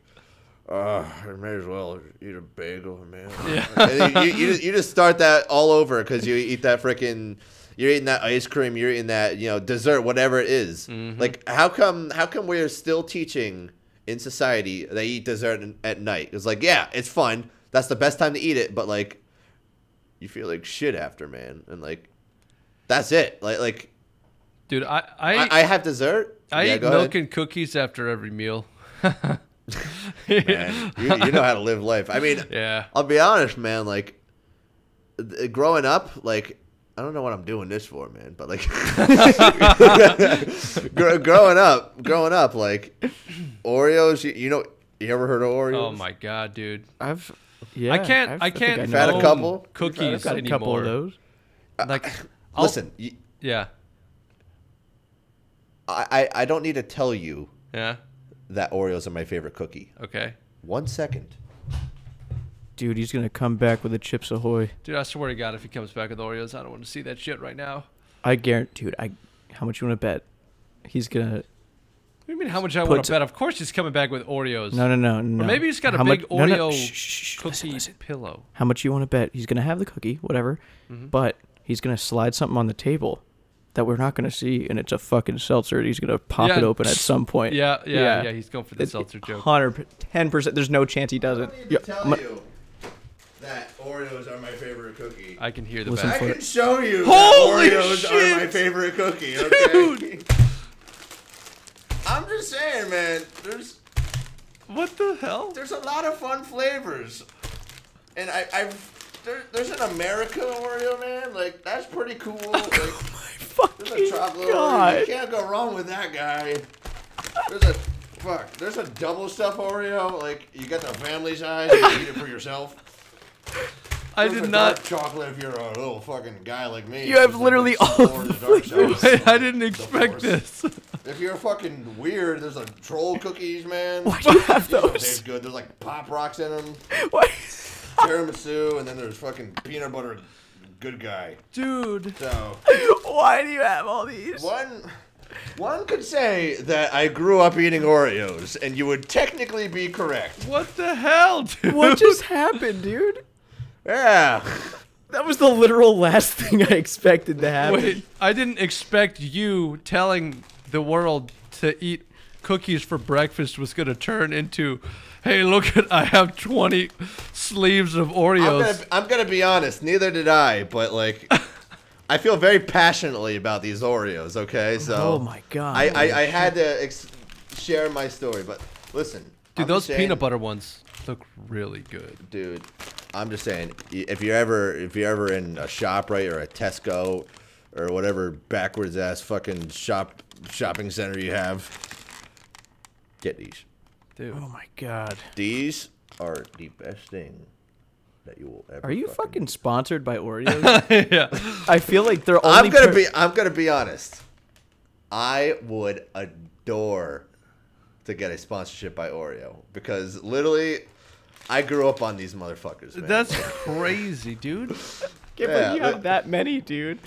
I may as well eat a bagel, man. Yeah. And you just start that all over because you eat that freaking, you're eating that ice cream, you're eating that dessert, whatever it is. Mm-hmm. Like how come we're still teaching in society they eat dessert at night? It's like, yeah, it's fun. That's the best time to eat it, but like you feel like shit after, man, and like that's it. Like, dude, I have dessert. I eat milk and cookies after every meal. Man, you know how to live life. I mean, yeah. I'll be honest, man. Like, growing up, like, I don't know what I'm doing this for, man. But like, growing up, like, Oreos. You ever heard of Oreos? Oh my god, dude. I can't I've had a couple cookies I've got a anymore. couple of those. Like, listen. Yeah. I don't need to tell you. Yeah. That Oreos are my favorite cookie. Okay. 1 second. Dude, he's gonna come back with the Chips Ahoy. Dude, I swear to God, if he comes back with Oreos, I don't want to see that shit right now. I guarantee, dude. How much you want to bet? He's gonna. What do you mean? How much I want to bet? Of course, he's coming back with Oreos. No. Or maybe he's got a big Oreo cookie listen. pillow. How much you want to bet? He's gonna have the cookie, whatever, but he's gonna slide something on the table that we're not gonna see, and it's a fucking seltzer. He's gonna pop it open at some point. Yeah. He's going for the seltzer joke. 110%. There's no chance he doesn't. I don't need to tell you that Oreos are my favorite cookie. I can hear the I back. can show you Holy that Oreos shit! are my favorite cookie. Okay? Dude! I'm just saying, man. What the hell? There's a lot of fun flavors, and there's an America Oreo, man. Like that's pretty cool. Like, There's a chocolate Oreo. You can't go wrong with that guy. There's a double stuffed Oreo. Like, you got the family size, you can eat it for yourself. I did not. Dark chocolate if you're a little fucking guy like me. You have literally all the flavors. Wait, I didn't expect this. If you're fucking weird, there's a troll cookies, man. Why do you have These don't those? taste good. There's like Pop Rocks in them. What? Tiramisu, and then there's fucking peanut butter good guy. Dude. So Why do you have all these? one could say that I grew up eating Oreos, and you would technically be correct. What the hell, dude? What just happened, dude? Yeah. That was the literal last thing I expected to happen. Wait, I didn't expect you telling the world to eat cookies for breakfast was going to turn into, hey, look at, I have 20 sleeves of Oreos. I'm gonna be honest, neither did I, but like I feel very passionately about these Oreos, okay? So Oh my god. I had to share my story, but listen. Dude, I'm those just saying, peanut butter ones look really good. Dude, I'm just saying, if you're ever in a ShopRite or a Tesco or whatever backwards ass fucking shopping center you have, get these. Dude. Oh my god. These are the best thing that you will ever. Are you fucking sponsored by Oreos? Yeah. I feel like they're only I'm gonna be honest. I would adore to get a sponsorship by Oreo because literally I grew up on these motherfuckers, man. That's crazy, dude. Can't believe you have that many, dude.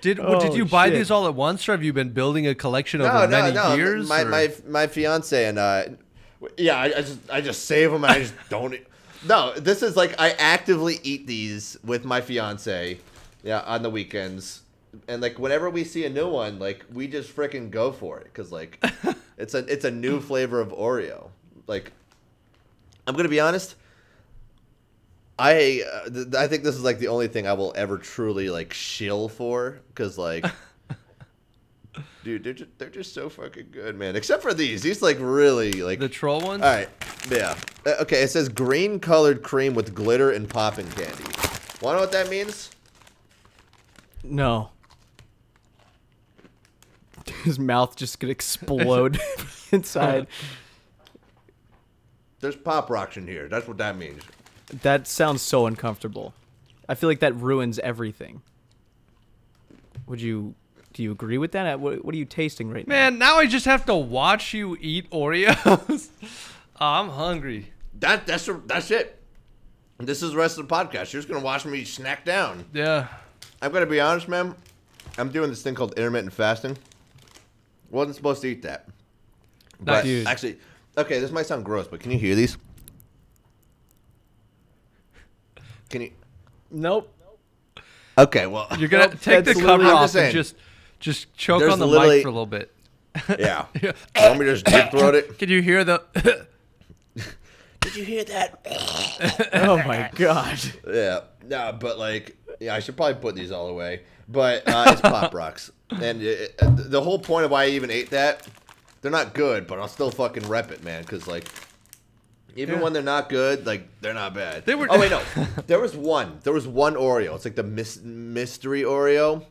Did you buy these all at once, or have you been building a collection over many years? My fiance and I just save them and I just don't. No, this is like I actively eat these with my fiance, on the weekends, and like whenever we see a new one, like we just freaking go for it because like it's a new flavor of Oreo. Like, I'm gonna be honest. I think this is like the only thing I will ever truly like shill for because like, dude, they're just so fucking good, man. Except for these like really like the troll ones. All right, yeah. Okay, it says green colored cream with glitter and popping candy. Wanna know what that means? No. His mouth just gonna explode inside. There's Pop Rocks in here. That's what that means. That sounds so uncomfortable. I feel like that ruins everything. Do you agree with that? What are you tasting right now? Man, now I just have to watch you eat Oreos. I'm hungry. That's it. This is the rest of the podcast. You're just gonna watch me snack down. Yeah. I'm gonna be honest, man. I'm doing this thing called intermittent fasting. Wasn't supposed to eat that. But Dude. actually, okay, this might sound gross, but can you hear these? Can you? Nope. Okay, well, You're gonna take the cover I'm off just and saying. just choke There's on the literally- mic for a little bit. Yeah. You want me to just deep throat it? Can you hear the? Did you hear that? Oh my god. Yeah. No, but like, I should probably put these all away. But it's Pop Rocks, and the whole point of why I even ate that, they're not good, but I'll still fucking rep it, man, because like. Even when they're not good, like they're not bad. They were. Oh wait, no. There was one Oreo. It's like the mystery Oreo.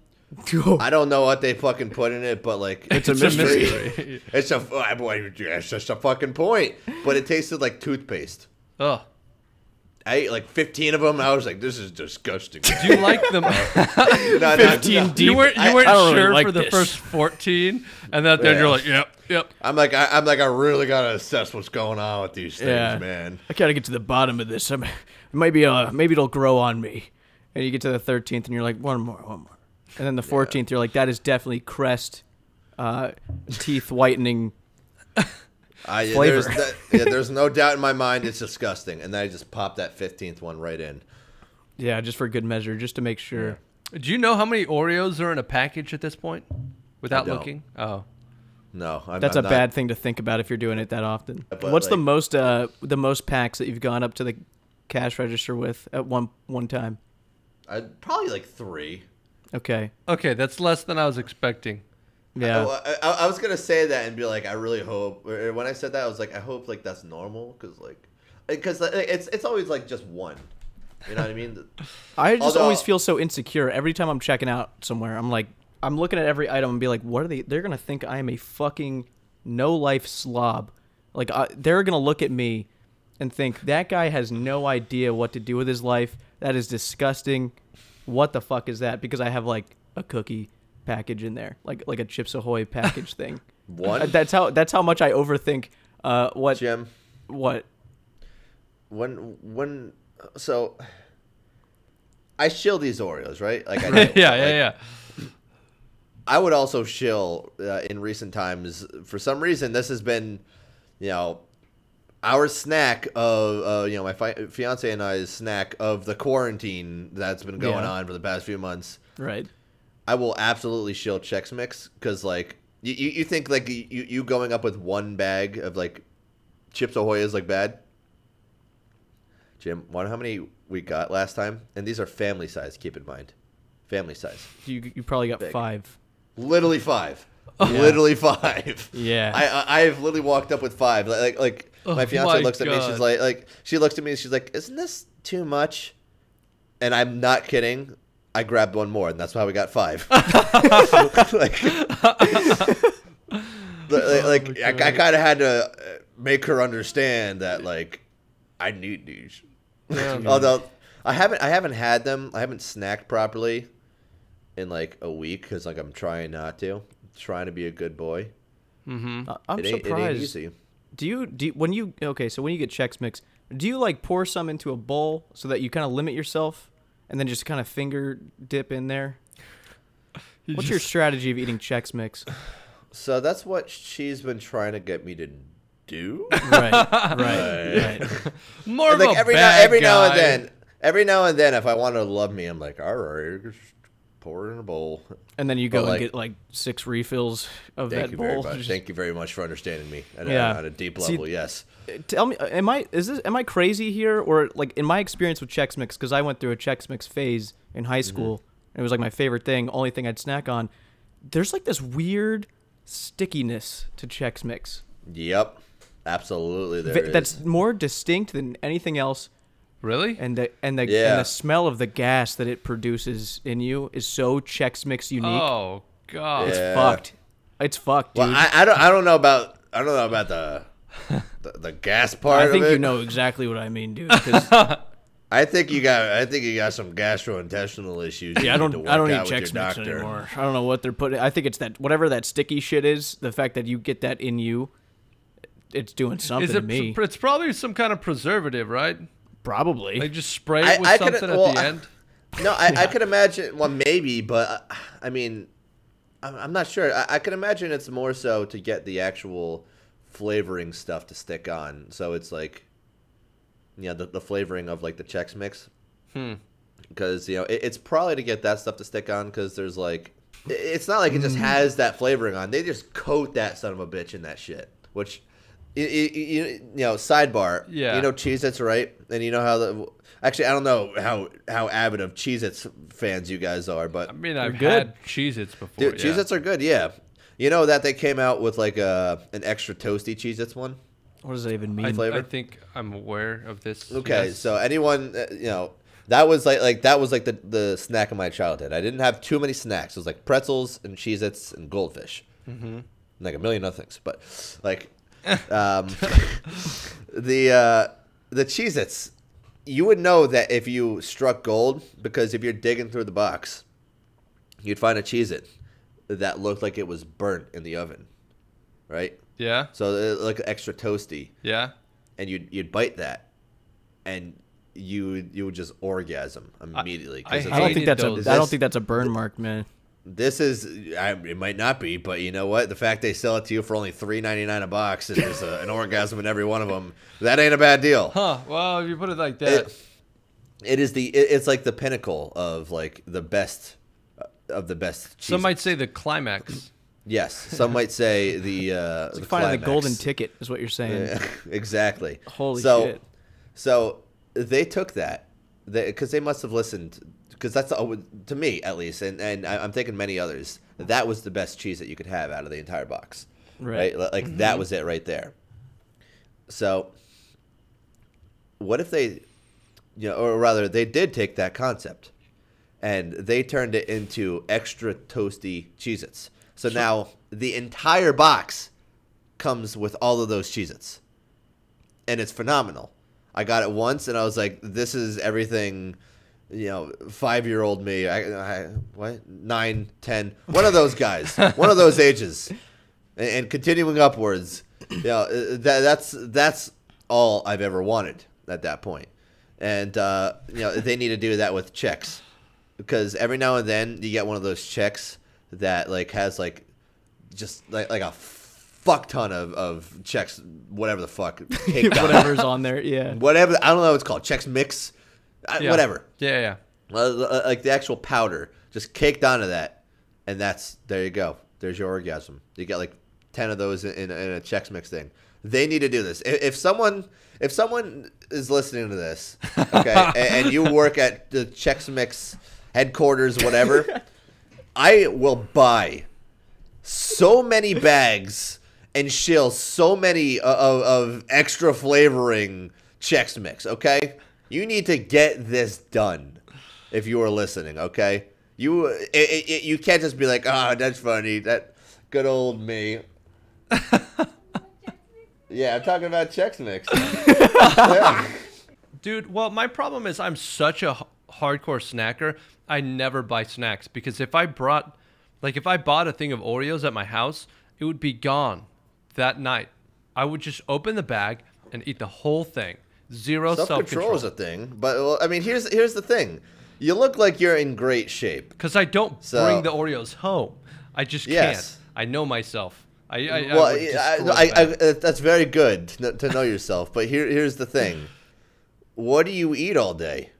I don't know what they fucking put in it, but like It's a mystery. It's just a fucking point. But it tasted like toothpaste. Oh. I ate like 15 of them. I was like, this is disgusting. Do you like them? No, 15 deep. You weren't I don't really sure like for the this. first 14, and then you're like, yep. I'm like, I really gotta assess what's going on with these things, man. I gotta get to the bottom of this. Maybe it'll grow on me. And you get to the 13th, and you're like, one more. And then the 14th, you're like, that is definitely Crest teeth whitening flavor. There's no doubt in my mind it's disgusting. And then I just popped that 15th one right in. Yeah, just for good measure, just to make sure. Do you know how many Oreos are in a package at this point? Without don't. looking? Oh. No, That's I'm a not- bad thing to think about if you're doing it that often. But, What's the like- most packs that you've gone up to the cash register with at one time? Probably like 3. Okay. Okay, that's less than I was expecting. Yeah. I was gonna say that and be like, I really hope. Or when I said that, I was like, I hope like that's normal because it's always like just one. You know what I mean? I just Although- always feel so insecure every time I'm checking out somewhere. I'm like, I'm looking at every item and be like, what are they? They're gonna think I am a fucking no life slob. Like they're gonna look at me and think that guy has no idea what to do with his life. That is disgusting. What the fuck is that? Because I have like a cookie package in there, like a Chips Ahoy package thing. What? That's how much I overthink. What? Jim? What? When so I shill these Oreos, right? Like I do. Yeah. I would also shill in recent times. For some reason, this has been, our snack of my fiance and I's snack of the quarantine that's been going on for the past few months. Right. I will absolutely shill Chex Mix because like you think like you going up with one bag of like Chips Ahoy is like bad. Jim, wonder how many we got last time? And these are family size, keep in mind. Family size. You probably got Big. 5. Literally 5. Literally 5. Yeah. I've literally walked up with 5. Like my fiance looks at me, she's like she looks at me and she's like, "Isn't this too much?" And I'm not kidding. I grabbed one more, and that's why we got 5. I kind of had to make her understand that like I need these. Yeah. Although I haven't had them. I haven't snacked properly in like a week because like I'm trying not to. Trying to be a good boy. I'm It surprised. ain't easy. Do you when you get Chex Mix, do you like pour some into a bowl so that you kind of limit yourself and then just kind of finger dip in there? What's your strategy of eating Chex Mix? So that's what she's been trying to get me to do. Right. More of Like a every bad now guy. and then, if I want to love me, I'm like, all right, just pour it in a bowl. And then you go But, and get like 6 refills of that bowl. Thank you very much for understanding me at a deep See, level. Yes. Tell me, am I crazy here, or like in my experience with Chex Mix, because I went through a Chex Mix phase in high school, and it was like my favorite thing, only thing I'd snack on. There's like this weird stickiness to Chex Mix. Yep. Absolutely. There is. That's more distinct than anything else. Really? And the smell of the gas that it produces in you is so Chex Mix unique. Oh God. It's Yeah. fucked. It's fucked, dude. Well, I don't know about the gas part. I think of it. you know exactly what I mean, dude. 'Cause I think you got some gastrointestinal issues. yeah, I you need don't to work eat out with Chex your Mix doctor. anymore. I don't know what they're putting. I think it's that whatever that sticky shit is. The fact that you get that in you, it's doing something Is to it? me. It's probably some kind of preservative, right? Probably. They just spray it with something at the end. No, I could imagine. Well, maybe, but I mean, I'm not sure. I could imagine it's more so to get the actual flavoring stuff to stick on. So it's like, the flavoring of like the Chex Mix. Because it's probably to get that stuff to stick on. Because there's like, it's not like it just has that flavoring on. They just coat that son of a bitch in that shit. Which, sidebar. Yeah. Cheez-Its, right? And you know how actually, I don't know how avid of Cheez-Its fans you guys are, but I mean, I've good. had Cheez-Its before. dude, Cheez-Its are good. Yeah. You know that they came out with like an extra toasty Cheez-Its one. What does that even mean? I think I'm aware of this. Okay, yes. so anyone that was like the snack of my childhood. I didn't have too many snacks. It was like pretzels and Cheez-Its and Goldfish, and like a million other things. But like the Cheez-Its, you would know that if you struck gold, because if you're digging through the box, you'd find a Cheez-It that looked like it was burnt in the oven, right? Yeah. So it looked extra toasty. Yeah. And you'd bite that, and you would just orgasm immediately. I don't think that's those. I don't think that's a burn mark, man. This is it might not be, but you know what? The fact they sell it to you for only $3.99 a box, and there's an orgasm in every one of them. That ain't a bad deal. Huh. Well, if you put it like that. It's like the pinnacle of like the best of the best. Some might say the climax. Yes, some might say the It's like finding the golden ticket is what you're saying. Yeah, exactly. Holy shit. So they took that because they must have listened, because that's to me at least, and I'm thinking many others, that was the best cheese that you could have out of the entire box. Right? Like that was it right there. So what if they, or rather they did take that concept and they turned it into extra toasty Cheez-Its. So now the entire box comes with all of those Cheez-Its. And it's phenomenal. I got it once, and I was like, this is everything, 5-year-old me. What? 9, 10. One of those guys. One of those ages. And continuing upwards. That's all I've ever wanted at that point. And, they need to do that with Chex. Because every now and then you get one of those Chex that, has, just, a fuck ton of Chex, whatever the fuck. Whatever's on there, yeah. Whatever, I don't know what it's called. Chex Mix? Whatever. Yeah. Like the actual powder. Just caked onto that. And there you go. There's your orgasm. You get, 10 of those in a Chex Mix thing. They need to do this. If someone is listening to this, okay, and you work at the Chex Mix headquarters, whatever, I will buy so many bags and shill so many of extra flavoring Chex Mix, okay? You need to get this done if you are listening, okay? You can't just be like, that's funny, that good old me. Yeah, I'm talking about Chex Mix. Yeah. Dude, well, my problem is I'm such a hardcore snacker. I never buy snacks because if I bought a thing of Oreos at my house, it would be gone that night. I would just open the bag and eat the whole thing. Zero self-control is a thing, but here's the thing. You look like you're in great shape. Because I don't bring the Oreos home. I just can't. I know myself. That's very good to know yourself. But here's the thing. What do you eat all day?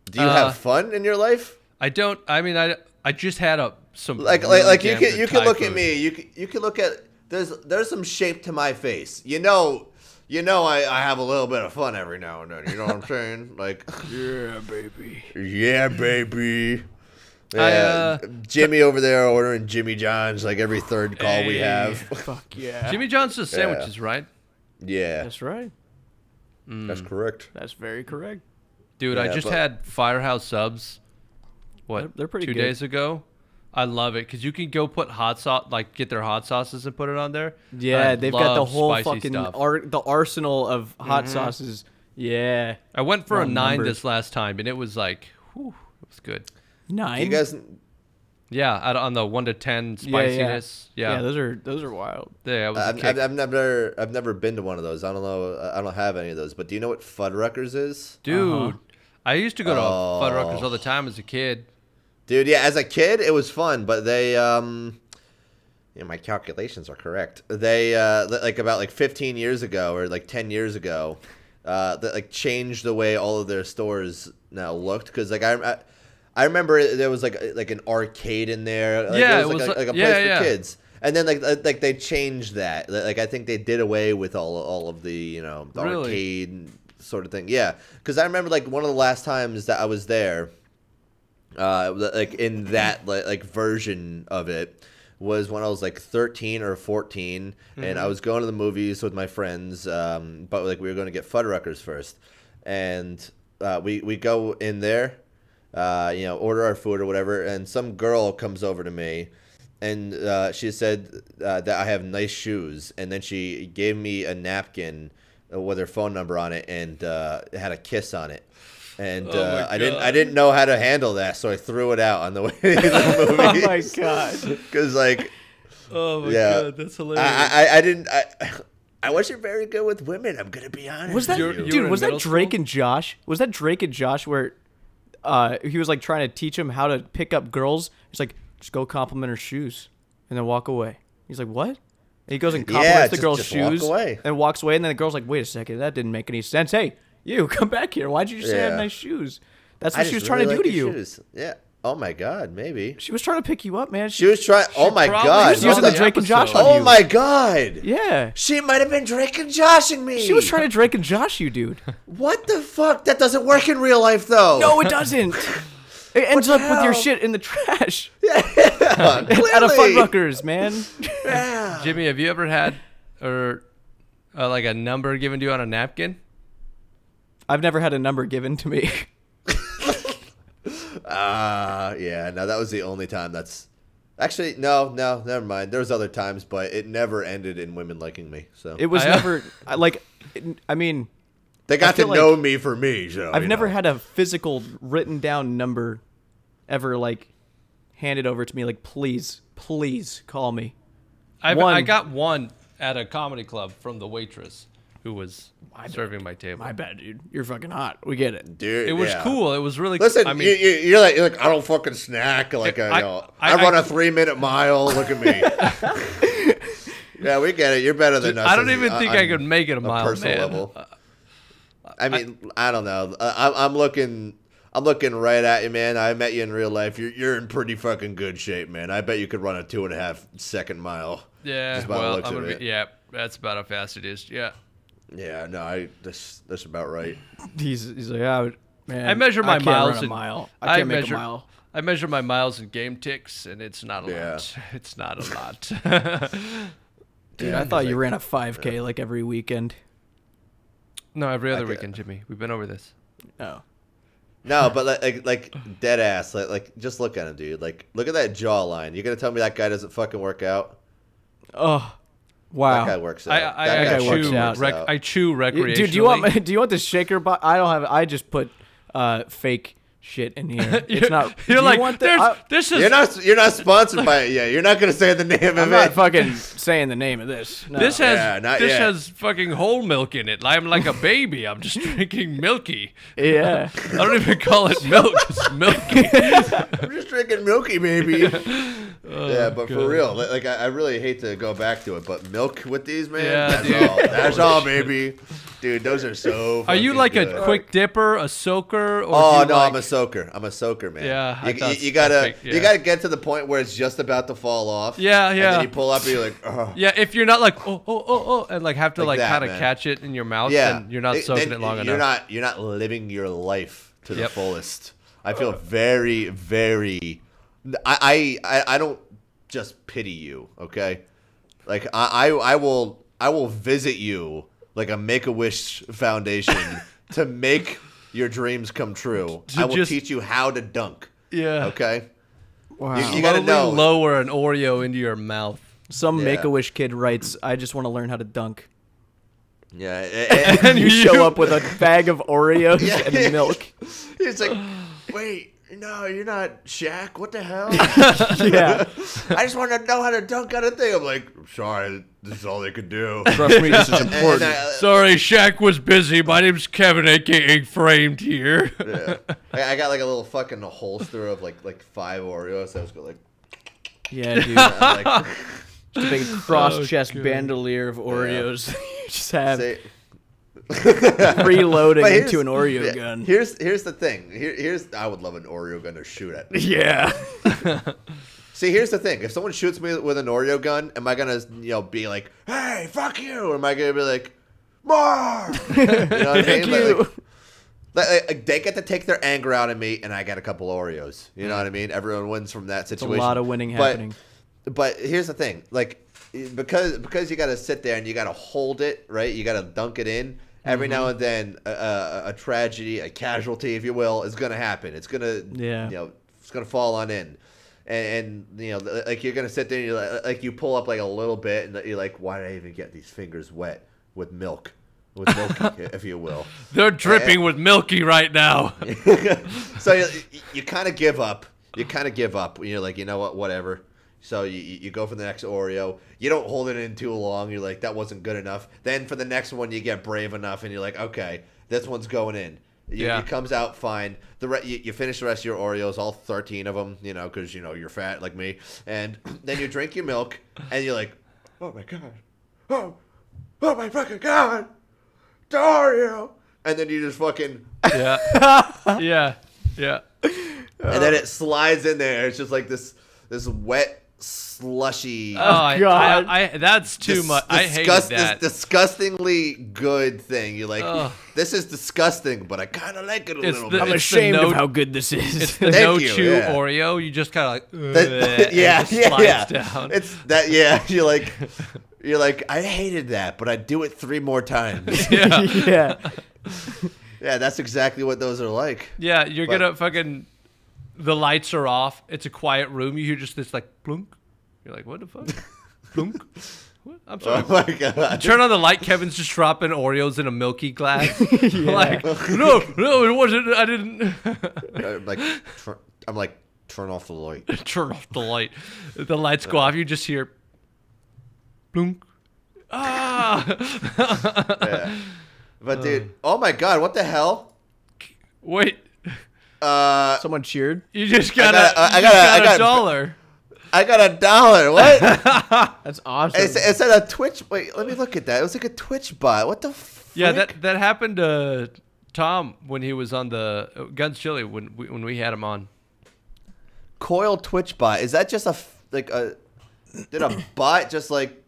Do you have fun in your life? I don't. I mean, I just had some you can look at me. You can look at there's some shape to my face. I have a little bit of fun every now and then. You know what I'm saying? Yeah, baby. Yeah, baby. Yeah, Jimmy over there ordering Jimmy John's every third call we have. Fuck yeah. Jimmy John's does sandwiches, right? Yeah. That's right. That's correct. That's very correct. Dude, I just had Firehouse subs, they're pretty 2 days ago. I love it because you can go put hot sauce, get their hot sauces and put it on there. Yeah, they've got the whole fucking the arsenal of hot sauces. Yeah. I went for a 9 this last time, and it was it was good. 9. You guys? Yeah, on the 1 to 10 spiciness. Yeah, those are wild. Yeah, it was I've never been to one of those. I don't know. I don't have any of those. But do you know what Fuddruckers is? Dude, I used to go to Fuddruckers all the time as a kid. Dude, yeah, as a kid it was fun, but they my calculations are correct. They about 15 years ago or 10 years ago, that changed the way all of their stores now looked because I remember there was an arcade in there. It was a place for kids. And then they changed that. I think they did away with all of the the really? arcade sort of thing. Yeah, because I remember one of the last times that I was there, in that version of it was when I was 13 or 14, and I was going to the movies with my friends. But we were going to get Fuddruckers first, and we go in there. Order our food or whatever, and some girl comes over to me, and she said that I have nice shoes, and then she gave me a napkin with her phone number on it, and it had a kiss on it, and I didn't know how to handle that, so I threw it out on the way to the movies. Oh my god! Because oh my god, that's hilarious. I wasn't very good with women. I'm gonna be honest. Was that was that Drake and Josh? Was that Drake and Josh where? He was trying to teach him how to pick up girls. He's like, just go compliment her shoes and then walk away. He's like, what? And he goes and compliments the girl's shoes and walks away. And then the girl's like, wait a second, that didn't make any sense. Hey, you come back here. Why'd you just say I have nice shoes? That's what she was trying to do to you. Shoes. Yeah. Oh my god, maybe. She was trying to pick you up, man. She was trying. Oh my god. She was using the Drake and Josh on you. Oh my god. Yeah. She might have been Drake and Joshing me. She was trying to Drake and Josh you, dude. What the fuck? That doesn't work in real life, though. No, it doesn't. It ends up with your shit in the trash. Yeah. Out of Fuddruckers, man. Yeah. Jimmy, have you ever had a number given to you on a napkin? I've never had a number given to me. Yeah. No, that was the only time that's... Actually, no, never mind. There was other times, but it never ended in women liking me. So It was never like. I mean, they got to know me for me. So I've never had a physical written down number ever like handed over to me. Like, please call me. I got one at a comedy club from the waitress who was serving my table. My bad, dude. You're fucking hot. We get it. Dude, It was cool. It was really. Listen, I mean, you're like I don't fucking snack. Like I run a 3-minute mile. Look at me. Yeah, we get it. You're better than us. I don't even think I could make it a mile, personal man. level. I mean, I don't know. I'm looking right at you, man. I met you in real life. You're in pretty fucking good shape, man. I bet you could run a 2.5 second mile. Yeah, just by the looks of it. Yeah, that's about how fast it is. Yeah. Yeah, no, that's about right. He's like, oh, man. I measure my can't miles run a in- mile. I can't make a mile. I measure my miles in game ticks, and it's not a Yeah. lot. It's not a lot. Dude, I thought you ran a 5K like every weekend. No, every other weekend, Jimmy. We've been over this. Oh. No, but like dead ass. Like just look at him, dude. Like look at that jawline. You gonna tell me that guy doesn't fucking work out? Oh. Wow. That guy works out. I chew recreationally. Dude, do you want the shaker box? I don't have it. I just put fake shit in here. It's not. You're like, this is. You're not sponsored by it yet. You're not gonna say the name of it. I'm not fucking saying the name of this. No. This has fucking whole milk in it. I'm like a baby. I'm just drinking milky. Yeah. I don't even call it milk. It's milky. I'm just drinking milky, baby. Yeah, but for real, like I really hate to go back to it, but milk with these, man. Yeah, that's all, baby. Dude, those are so. Are you like good. a quick dipper, a soaker, or? Oh no, I'm a soaker. I'm a soaker, man. Yeah, you gotta get to the point where it's just about to fall off. Yeah. And then you pull up and you're like, oh. Yeah, if you're not like oh, and like have to like kind of catch it in your mouth, then you're not soaking it long enough. You're not living your life to the fullest. I feel very, very. I don't just pity you, okay? Like I will visit you like a Make-A-Wish Foundation to make your dreams come true. I will teach you how to dunk. Yeah. Okay. Wow. You gotta know. Lower an Oreo into your mouth. Some Make-A-Wish kid writes, "I just want to learn how to dunk." Yeah. And you show up with a bag of Oreos and milk. He's like, wait. No, you're not Shaq. What the hell? Yeah. I just want to know how to dunk on a thing. I'm like, sorry, this is all they could do. Trust me, this is important. Sorry, Shaq was busy. My name's Kevin, aka Framed here. Yeah. I got like a little fucking holster of like 5 Oreos. I was going like, yeah, dude. like, Just a big cross-chest bandolier of Oreos. You just have reloading into an Oreo gun. Here's the thing. Here's I would love an Oreo gun to shoot at me. Yeah. See, here's the thing. If someone shoots me with an Oreo gun, am I gonna be like, hey, fuck you? Or am I gonna be like, more? You know what I mean? Like, they get to take their anger out of me, and I get a couple Oreos. You know what I mean? Everyone wins from that situation. It's a lot of winning happening. But here's the thing. Like, because you got to sit there and you got to hold it, right? You got to dunk it in. Every now and then, a tragedy, a casualty, if you will, is going to happen. It's going to, it's going to fall on in. And like you're going to sit there and you're like you pull up like a little bit and you're like, why did I even get these fingers wet with milk? With milky, if you will. They're dripping with milky right now. So you kind of give up. You're like, you know what, whatever. So you go for the next Oreo. You don't hold it in too long. You're like, that wasn't good enough. Then for the next one, you get brave enough, and you're like, okay, this one's going in. It comes out fine. You finish the rest of your Oreos, all 13 of them, because, you're fat like me. And then you drink your milk, and you're like, oh, my God. Oh, my fucking God. The Oreo. And then you just fucking... Yeah. And then it slides in there. It's just like this wet... slushy. Oh God! That's too much. I hate that. This disgustingly good thing. You're like, this is disgusting, but I kind of like it a little bit. I'm ashamed of how good this is. It's the no-chew Oreo. You just kind of like, slides down. It's that. Yeah, you're like, I hated that, but I'd do it 3 more times. Yeah. Yeah, that's exactly what those are like. Yeah, you're gonna fucking. The lights are off. It's a quiet room. You hear just this like plunk. You're like, what the fuck? Plunk. What? I'm sorry. Oh my god! Turn on the light. Kevin's just dropping Oreos in a milky glass. Like, no, it wasn't. I didn't. I'm like, turn off the light. Turn off the light. The lights go off. You just hear, plunk. Ah. Yeah. But dude, oh my god, what the hell? Wait. Someone cheered. You just got a dollar. I got $1. What? That's awesome. It said a Twitch. Wait, let me look at that. It was like a Twitch bot. What the frick? Yeah, that happened to Tom when he was on the Guns Chili when we had him on. Coil Twitch bot. Is that just did a bot just like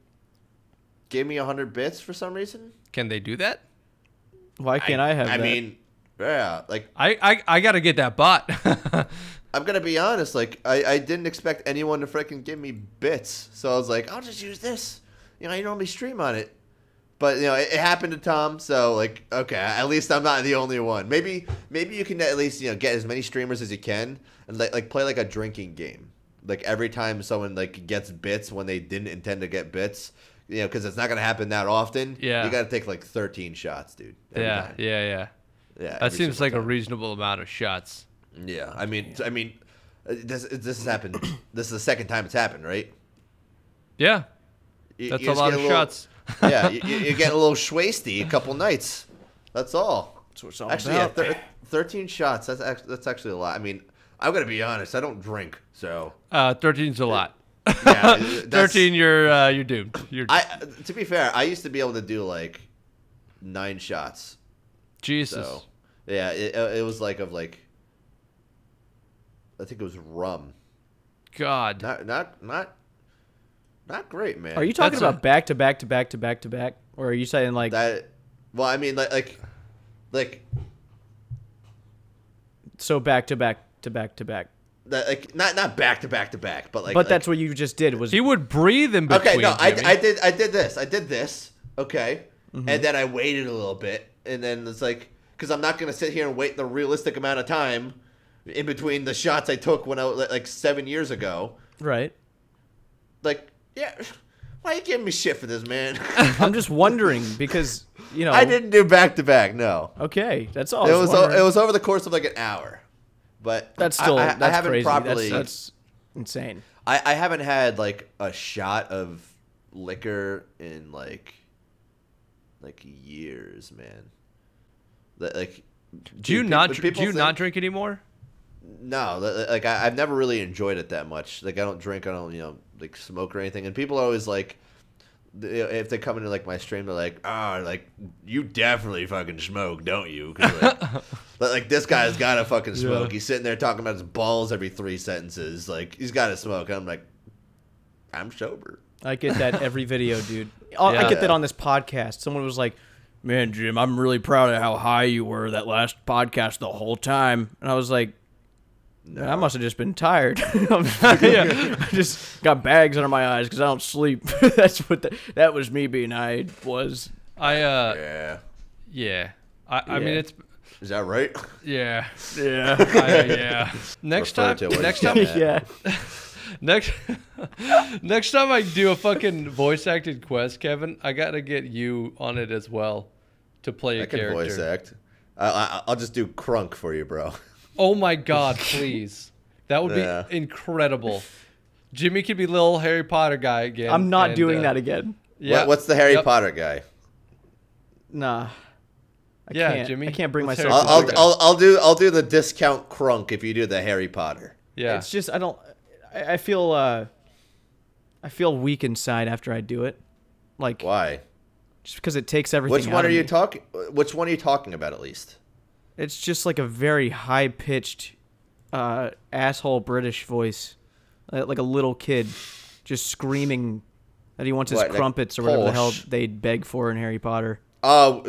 give me 100 bits for some reason? Can they do that? Why can't I have that? I mean, yeah, like I gotta get that bot. I'm gonna be honest, like I didn't expect anyone to freaking give me bits, so I was like, I'll just use this. You know, I normally stream on it, but you know, it happened to Tom, so like, okay, at least I'm not the only one. Maybe you can at least get as many streamers as you can and like play like a drinking game. Like every time someone like gets bits when they didn't intend to get bits, because it's not gonna happen that often. Yeah, you gotta take like 13 shots, dude. Yeah. That seems like a reasonable amount of shots. Yeah, I mean, this has happened. This is the second time it's happened, right? Yeah, that's a lot of shots. Yeah, you're getting a little schwasty a couple nights. That's all. That's what it's all actually, about. Yeah, 13 shots. That's actually a lot. I mean, I'm gonna be honest. I don't drink, so 13's a lot. Yeah, 13, you're doomed. To be fair, I used to be able to do like 9 shots. Jesus. So, yeah, it was like I think it was rum. God. Not great, man. Are you talking about back to back to back to back to back, or are you saying like that? Well, I mean, like. So back to back to back to back. That, like not back to back to back, but like. But that's what you just did. Was he would breathe in between? Okay, no, I did this. Okay, and then I waited a little bit, and then it's like because I'm not gonna sit here and wait the realistic amount of time in between the shots I took when I was like 7 years ago. Right. Like, yeah, why are you giving me shit for this, man? I'm just wondering because I didn't do back to back. No. Okay, that's all. It was over the course of like an hour, but that's still I that's haven't crazy. Properly. That's insane. I haven't had like a shot of liquor in like years, man. Like, do you not drink anymore? No, like I've never really enjoyed it that much. Like I don't drink, I don't like smoke or anything. And people are always like, if they come into like my stream, they're like, like you definitely fucking smoke, don't you? 'Cause, like this guy's got to fucking smoke. Yeah. He's sitting there talking about his balls every 3 sentences. Like he's got to smoke. And I'm like, I'm sober. I get that every video, dude. I get that on this podcast. Someone was like, man, Jim, I'm really proud of how high you were that last podcast the whole time. And I was like, no. I must have just been tired. I just got bags under my eyes because I don't sleep. That's what that was me being high was. Yeah. I mean, it's. Is that right? Yeah. Yeah. Yeah. Next time. Yeah. Next time I do a fucking voice acted quest, Kevin, I gotta get you on it as well to play a character. I can voice act. I'll just do crunk for you, bro. Oh my god, please. That would be incredible. Jimmy could be little Harry Potter guy again. I'm not doing that again. Yeah. What's the Harry Potter guy? Nah. I can't. Jimmy. I can't bring myself. I'll do the discount crunk if you do the Harry Potter. Yeah. It's just I feel weak inside after I do it. Like why? Just because it takes everything. Which one are you talking? Which one are you talking about at least? It's just like a very high pitched, asshole British voice, like a little kid, just screaming that he wants his crumpets or whatever the hell they beg for in Harry Potter. Oh,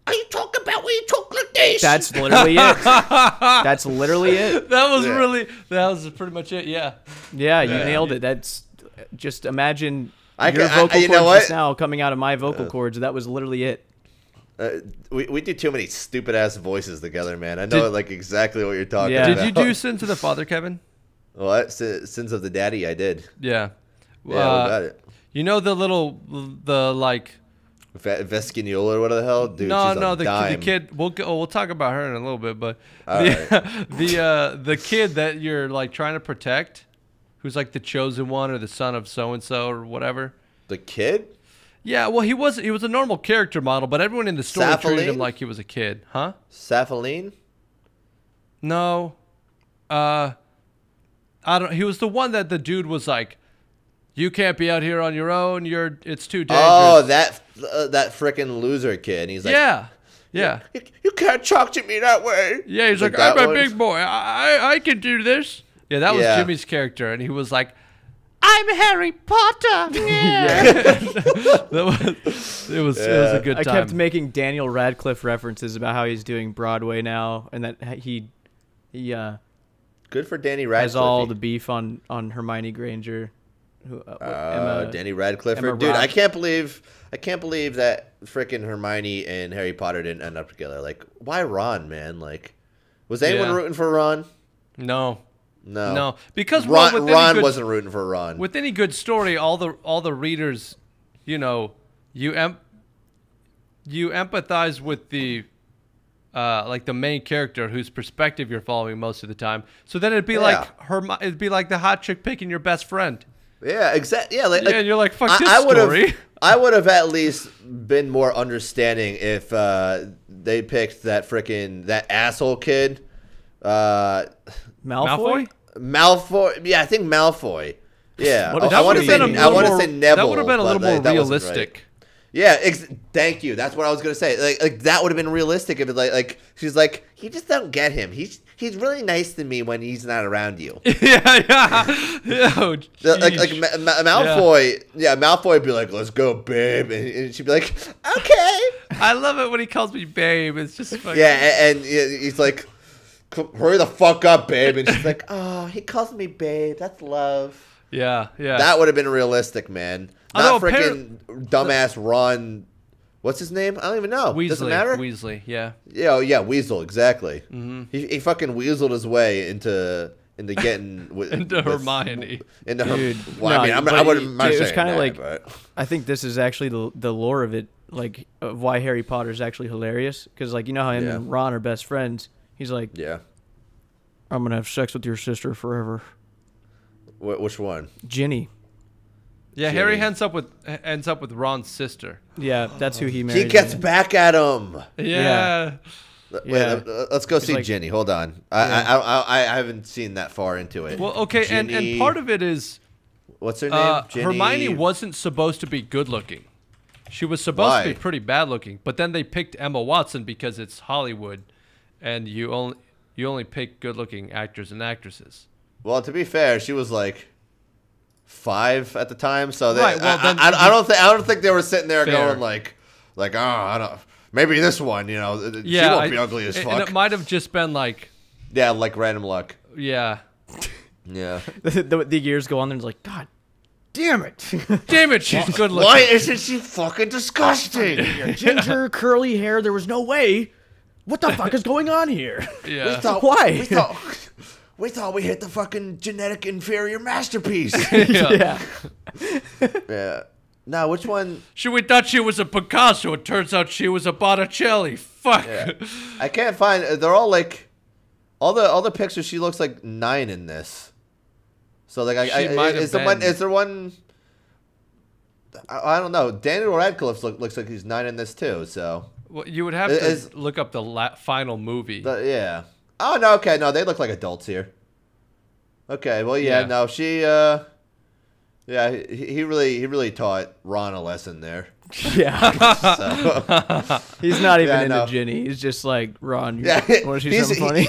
are you talking about when you talk like this? That's literally it. That's literally it. That was pretty much it. Yeah. Yeah, you nailed it. That's just imagine your vocal cords just now coming out of my vocal cords. That was literally it. We do too many stupid ass voices together, man. I know like exactly what you're talking about. Did you do Sins of the Father, Kevin? What? Sins of the Daddy? I did. Yeah. Yeah, what about it? You know the like. Vesquinola or what the hell, dude? No, the kid. We'll talk about her in a little bit, but the kid that you're like trying to protect, who's like the chosen one or the son of so and so or whatever. The kid? Yeah, well, he was a normal character model, but everyone in the story treated him like he was a kid, huh? Saphaline? No, I don't. He was the one that the dude was like, "You can't be out here on your own. It's too dangerous." Oh, that freaking loser kid. And he's like, yeah. You can't talk to me that way. Yeah, he's like I'm a big boy. I can do this. Yeah, that was Jimmy's character, and he was like, "I'm Harry Potter." Yeah. It was a good time. I kept making Daniel Radcliffe references about how he's doing Broadway now, and that he good for Danny Radcliffe. Has all the beef on Hermione Granger. Danny Radcliffe, dude. I can't believe that freaking Hermione and Harry Potter didn't end up together. Like, why Ron, man? Like, was anyone rooting for Ron? No, because Ron wasn't rooting for Ron. With any good story, all the readers, you empathize with the like the main character whose perspective you're following most of the time. So then it'd be like it'd be like the hot chick picking your best friend. Yeah, exactly. Yeah, and you're like, fuck this story. I would have at least been more understanding if they picked that asshole kid. Malfoy? Malfoy? Yeah, I think Malfoy. Yeah. I want to say Neville. That would have been a little more realistic. Yeah, thank you. That's what I was gonna say. Like that would have been realistic if it like she's like, you just don't get him. He's really nice to me when he's not around you. Yeah. Oh, like Malfoy. Yeah, Malfoy would be like, let's go, babe, and she'd be like, okay. I love it when he calls me babe. It's just fucking... Yeah, and he's like, hurry the fuck up, babe, and she's like, oh, he calls me babe. That's love. Yeah. That would have been realistic, man. Not freaking dumbass Ron. What's his name? I don't even know. Weasley. Doesn't matter. Weasley. Yeah. Yeah. Weasel. Exactly. Mm-hmm. He fucking weaseled his way into getting into Hermione. I wouldn't. It was kind of like. But. I think this is actually the lore of it, like of why Harry Potter is actually hilarious. Because like how him and Ron are best friends. He's like, I'm gonna have sex with your sister forever. Which one? Ginny. Yeah, Harry ends up with Ron's sister. Yeah, that's who he marries. He gets back at him. Yeah. Wait, let's go see Ginny. Hold on. I haven't seen that far into it. Well, okay, and part of it is... What's her name? Ginny. Hermione wasn't supposed to be good looking. She was supposed to be pretty bad looking, but then they picked Emma Watson because it's Hollywood, and you only pick good looking actors and actresses. Well, to be fair, she was like 5 at the time, so I don't think they were sitting there going like oh, I don't, maybe this one, she won't be ugly as fuck. And it might have just been like like random luck. Yeah. The years go on, and it's like, God damn it, she's good looking. Why isn't she fucking disgusting? Your ginger curly hair. There was no way. What the fuck is going on here? Yeah. Why? We thought we hit the fucking genetic inferior masterpiece. Yeah. Now, which one? We thought she was a Picasso. It turns out she was a Botticelli. Fuck. Yeah. I can't find. They're all like, all the pictures. She looks like 9 in this. So like, is there one? I don't know. Daniel Radcliffe looks like he's 9 in this too. So. Well, you would have to look up the final movie. Yeah. Oh, no, okay. No, they look like adults here. Okay, well, no, she, he really taught Ron a lesson there. Yeah. So. He's not even into Ginny. He's just like, Ron, want to see something funny?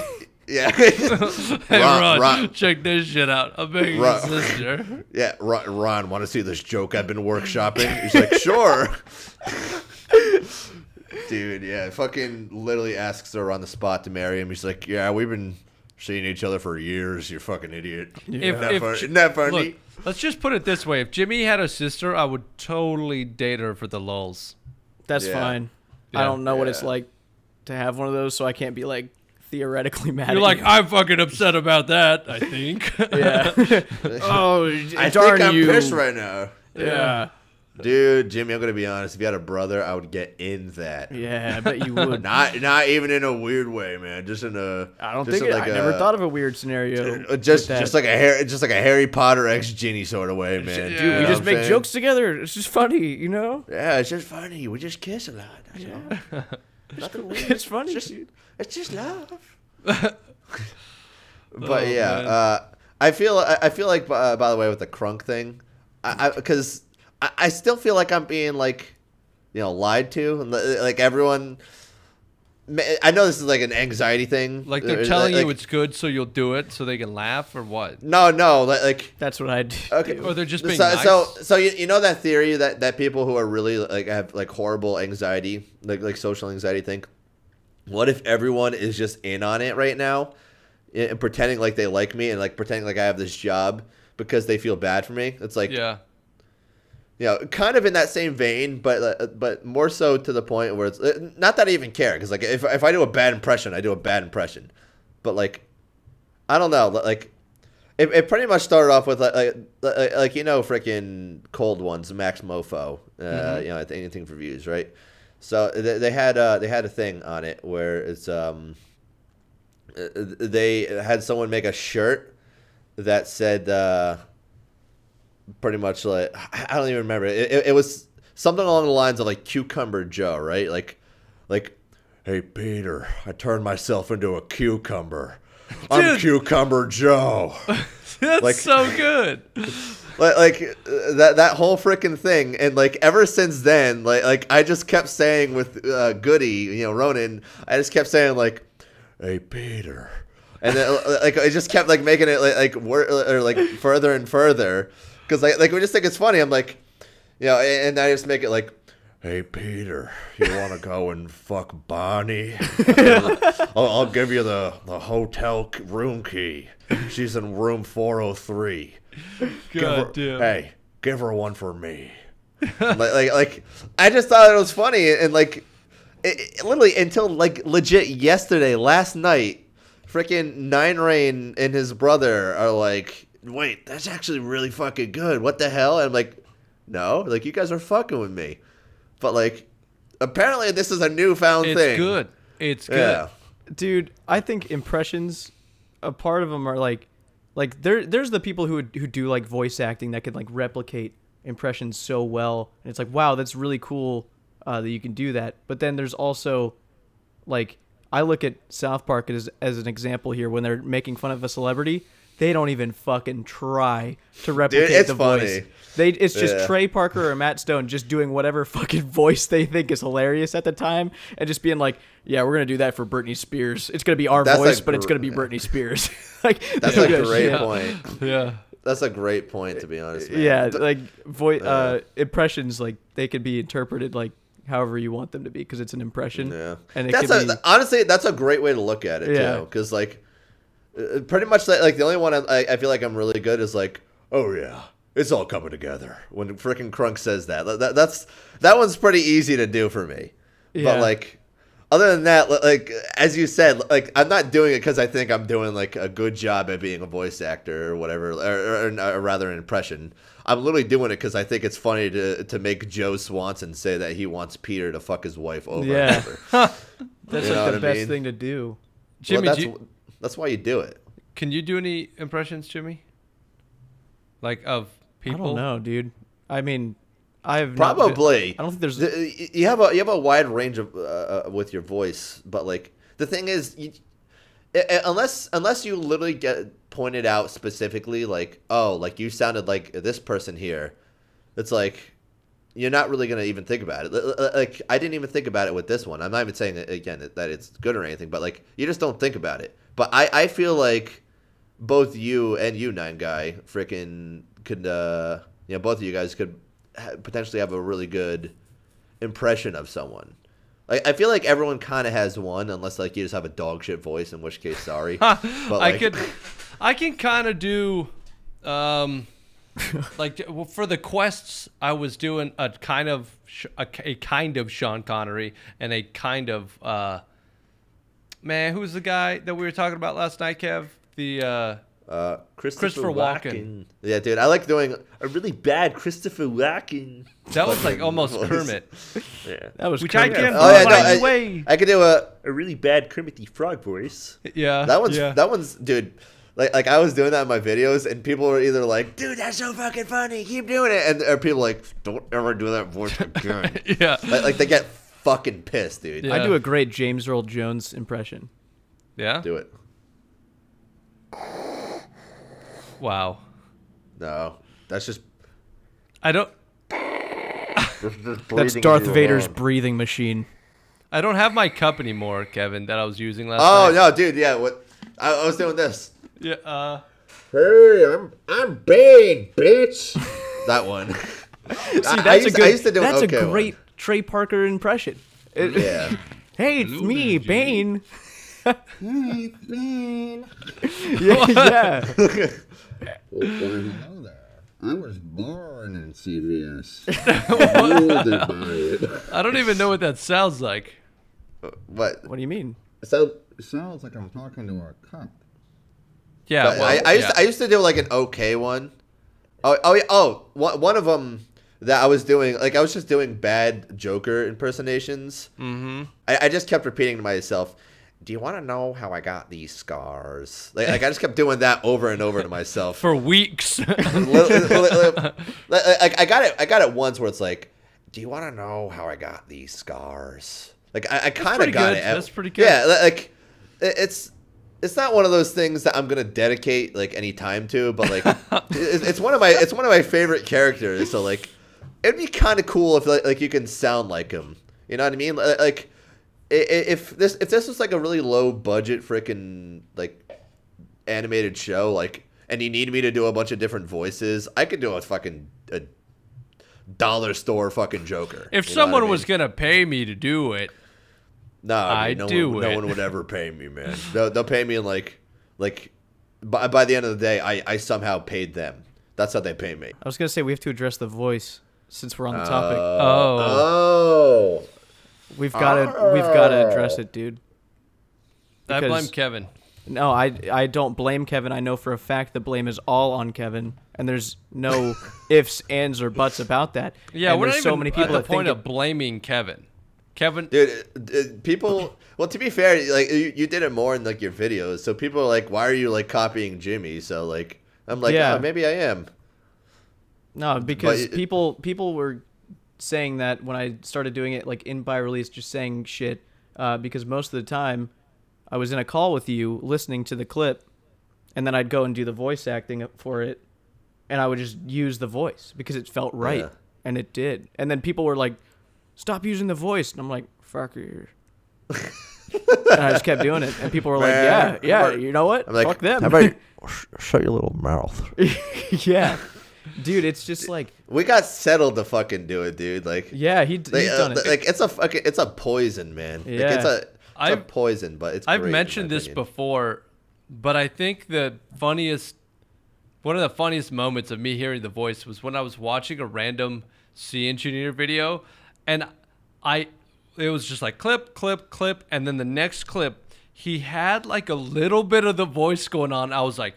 Yeah. Hey, Ron, check this shit out. I'm being your sister. Yeah, Ron, want to see this joke I've been workshopping? He's like, sure. Dude, yeah, fucking literally asks her on the spot to marry him. He's like, yeah, we've been seeing each other for years, you fucking idiot. Yeah. Isn't that funny? Look, let's just put it this way. If Jimmy had a sister, I would totally date her for the lulz. That's fine. I don't know what it's like to have one of those, so I can't be like theoretically mad. You're like, I'm fucking upset about that. I think. Yeah. Oh, I darn think I'm you. pissed right now. Yeah. Dude, Jimmy, I'm gonna be honest. If you had a brother, I would get in that. Yeah, I bet you would. Not even in a weird way, man. Just in a. I don't just think in I never thought of a weird scenario. Just like a Harry Potter x Ginny sort of way, man. Dude, we just make jokes together. It's just funny, you know. Yeah, it's just funny. We just kiss a lot. That's all. Nothing weird. It's funny. It's just love. But yeah, I feel like by the way with the crunk thing, because I still feel like I'm being like, lied to, and like everyone. I know this is like an anxiety thing. Like they're telling you it's good, so you'll do it, so they can laugh, or what? No, like that's what I do. Okay, or they're just being nice. So you know that theory that people who are really like have like horrible anxiety, like social anxiety, think, what if everyone is just in on it right now, and pretending like they like me and like pretending like I have this job because they feel bad for me? It's like kind of in that same vein, but more so to the point where it's not that I even care, because like if I do a bad impression, I do a bad impression, but like I don't know, like it pretty much started off with like freaking Cold Ones, Max Mofo, anything for views, right? So they had a thing on it where it's they had someone make a shirt that said pretty much like, I don't even remember. It was something along the lines of like Cucumber Joe, right? Like, hey Peter, I turned myself into a cucumber. I'm Cucumber Joe. That's like, so good. Like that whole freaking thing, and like ever since then, like I just kept saying with Goody, Ronan, I just kept saying like, hey Peter, and then like I just kept like making it like further and further. Because like we just think it's funny. I'm like, and I just make it like, hey Peter, you want to go and fuck Bonnie? I'll give you the hotel room key. She's in room 403. God damn. Hey, give her one for me. like I just thought it was funny, and like it literally until like legit yesterday, last night, freaking Nine Rain and his brother are like, wait, that's actually really fucking good. What the hell? And I'm like, no, like you guys are fucking with me. But like, apparently this is a newfound thing. It's good. It's good. Yeah. Dude, I think impressions, a part of them are like there's the people who do like voice acting that can like replicate impressions so well. And it's like, wow, that's really cool that you can do that. But then there's also like, I look at South Park as an example here when they're making fun of a celebrity. They don't even fucking try to replicate the voice. It's just Trey Parker or Matt Stone just doing whatever fucking voice they think is hilarious at the time, and just being like, "Yeah, we're gonna do that for Britney Spears. It's gonna be our voice, but it's gonna be Britney Spears." Like that's a great point. Yeah, that's a great point, to be honest. Man. Yeah, like impressions, like they could be interpreted like however you want them to be, because it's an impression. Yeah, and honestly, that's a great way to look at it too, because like. Pretty much like the only one I feel like I'm really good is like, oh yeah, it's all coming together when freaking Crunk says that. That one's pretty easy to do for me. Yeah. But like other than that, like as you said, like I'm not doing it because I think I'm doing like a good job at being a voice actor or whatever, or rather an impression. I'm literally doing it because I think it's funny to make Joe Swanson say that he wants Peter to fuck his wife over. Yeah, and over. That's like the best thing to do. Jimmy, well, that's why you do it. Can you do any impressions, Jimmy? Like of people? I don't know, dude. I mean, I've probably. I don't think there's. You have a wide range of with your voice, but like the thing is, unless you literally get pointed out specifically, like, oh, like you sounded like this person here, it's like you're not really gonna even think about it. Like I didn't even think about it with this one. I'm not even saying again that it's good or anything, but like you just don't think about it. But I feel like both you and you, Nine Guy, freaking could, both of you guys could potentially have a really good impression of someone. Like I feel like everyone kind of has one, unless like you just have a dog shit voice, in which case, sorry. But like, I can kind of do, Like for the quests, I was doing a kind of Sean Connery and a kind of man. Who's the guy that we were talking about last night, Kev? The Christopher Walken. Yeah, dude, I like doing a really bad Christopher Walken. That was like almost voice. Kermit. Yeah, that was which Kermit. I can't I could do a really bad Kermit the Frog voice. Yeah, that one's dude. Like I was doing that in my videos, and people were either like, "Dude, that's so fucking funny, keep doing it," and or people like, "Don't ever do that voice again." Yeah, like they get fucking pissed, dude. Yeah. I do a great James Earl Jones impression. Yeah, do it. Wow. No, that's just. I don't. That's Darth Vader's breathing machine. I don't have my cup anymore, Kevin, that I was using last night. Oh no, dude! Yeah, what? I was doing this. Yeah. Hey, I'm Bane, bitch. That one. See, that's a great one. Trey Parker impression. Yeah. Hey, it's me, Bane. Hey, Bane. Yeah. I was born in CVS. I don't even know what that sounds like. What? What do you mean? It sounds like I'm talking to a cup. Yeah, well, I used to do like an okay one. One of them that I was doing, like I was just doing bad Joker impersonations. Mm-hmm. I just kept repeating to myself, "Do you want to know how I got these scars?" Like I just kept doing that over and over to myself for weeks. Like I got it once where it's like, "Do you want to know how I got these scars?" Like I kind of got it. That's pretty good. Yeah, like it's not one of those things that I'm gonna dedicate like any time to, but like it's one of my favorite characters. So like it'd be kind of cool if like you can sound like him. You know what I mean? Like if this was like a really low budget freaking like animated show, like, and you need me to do a bunch of different voices, I could do a dollar store fucking Joker. If someone was gonna pay me to do it. No, no one would ever pay me, man. They'll pay me in like by the end of the day, I somehow paid them. That's how they pay me. I was gonna say we have to address the voice since we're on the topic. We've got to address it, dude. I blame Kevin. No, I don't blame Kevin. I know for a fact the blame is all on Kevin, and there's no ifs, ands, or buts about that. Yeah, and we're there's not so even many people at the point of blaming Kevin. Dude, people. Well, to be fair, like you did it more in like your videos, so people are like, "Why are you like copying Jimmy?" So like, I'm like, yeah. Oh, maybe I am. No, because people were saying that when I started doing it, like in by release, just saying shit, because most of the time I was in a call with you listening to the clip, and then I'd go and do the voice acting for it, and I would just use the voice because it felt right, and it did. And then people were like, "Stop using the voice," and I'm like, "Fuck you." And I just kept doing it, and people were like, "Yeah, you know what? I'm like, fuck them." How about shut your little mouth? Yeah. Dude, it's just like we got settled to fucking do it, dude. Like, yeah, he's done it. Like, it's a poison, man. Yeah, like, it's a poison, but it's. I've mentioned this before, but I think one of the funniest moments of me hearing the voice was when I was watching a random C Engineer video, and it was just like clip, clip, clip, and then the next clip, he had like a little bit of the voice going on. I was like,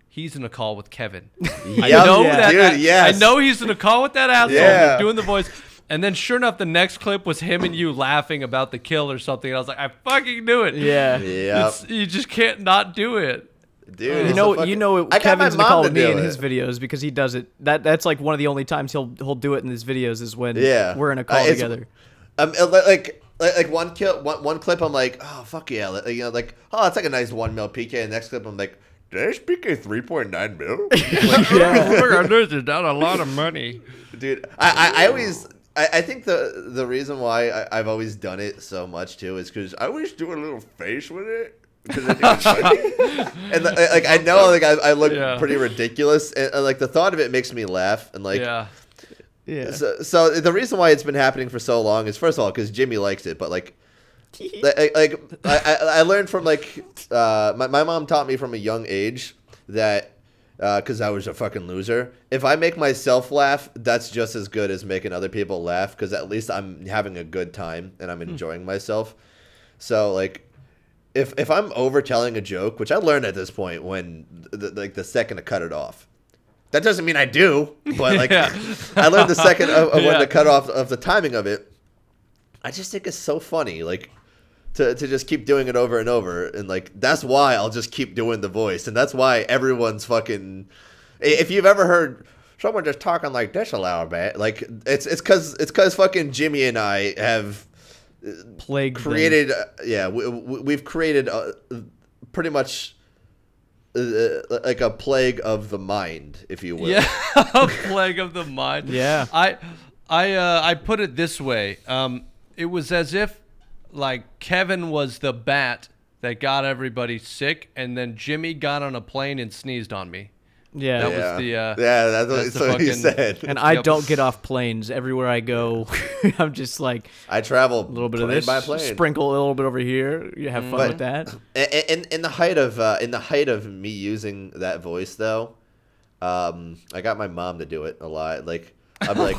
he's in a call with Kevin. I know that. Dude, yes. I know he's in a call with that asshole doing the voice. And then sure enough, the next clip was him and you laughing about the kill or something. And I was like, I fucking knew it. Yeah. You just can't not do it. Dude, you know Kevin's in a call with me in his videos because he does it. That's like one of the only times he'll do it in his videos is when we're in a call together. Like one clip, I'm like, oh fuck yeah, like oh, it's like a nice 1 mil PK. And the next clip, I'm like, did I PK 3.9 mil? Like, yeah, this is not a lot of money, dude. I think the reason why I've always done it so much too is because I always do a little face with it. Because I think it's funny. And like I know like I look pretty ridiculous, and like the thought of it makes me laugh, and like yeah. So the reason why it's been happening for so long is first of all because Jimmy likes it, but like I learned from like my mom taught me from a young age that because I was a fucking loser. If I make myself laugh, that's just as good as making other people laugh, because at least I'm having a good time and I'm enjoying myself. So like, if I'm overtelling a joke, which I learned at this point when the second to cut it off. That doesn't mean I do, but like I learned the second of when to cut off of the timing of it. I just think it's so funny, like to just keep doing it over and over, and like that's why I'll just keep doing the voice, and that's why everyone's fucking. If you've ever heard someone just talking like this a little bit, like it's because fucking Jimmy and I have created. We've created pretty much. Like a plague of the mind, if you will. Yeah, a plague of the mind. Yeah. I put it this way. It was as if like Kevin was the bat that got everybody sick, and then Jimmy got on a plane and sneezed on me. Yeah. That was the that's what he said. And I don't get off planes. Everywhere I go, I'm just like, I travel a little bit of this, by plane. Sprinkle a little bit over here. You have fun with that. In the height of me using that voice though, I got my mom to do it a lot. Like I'll be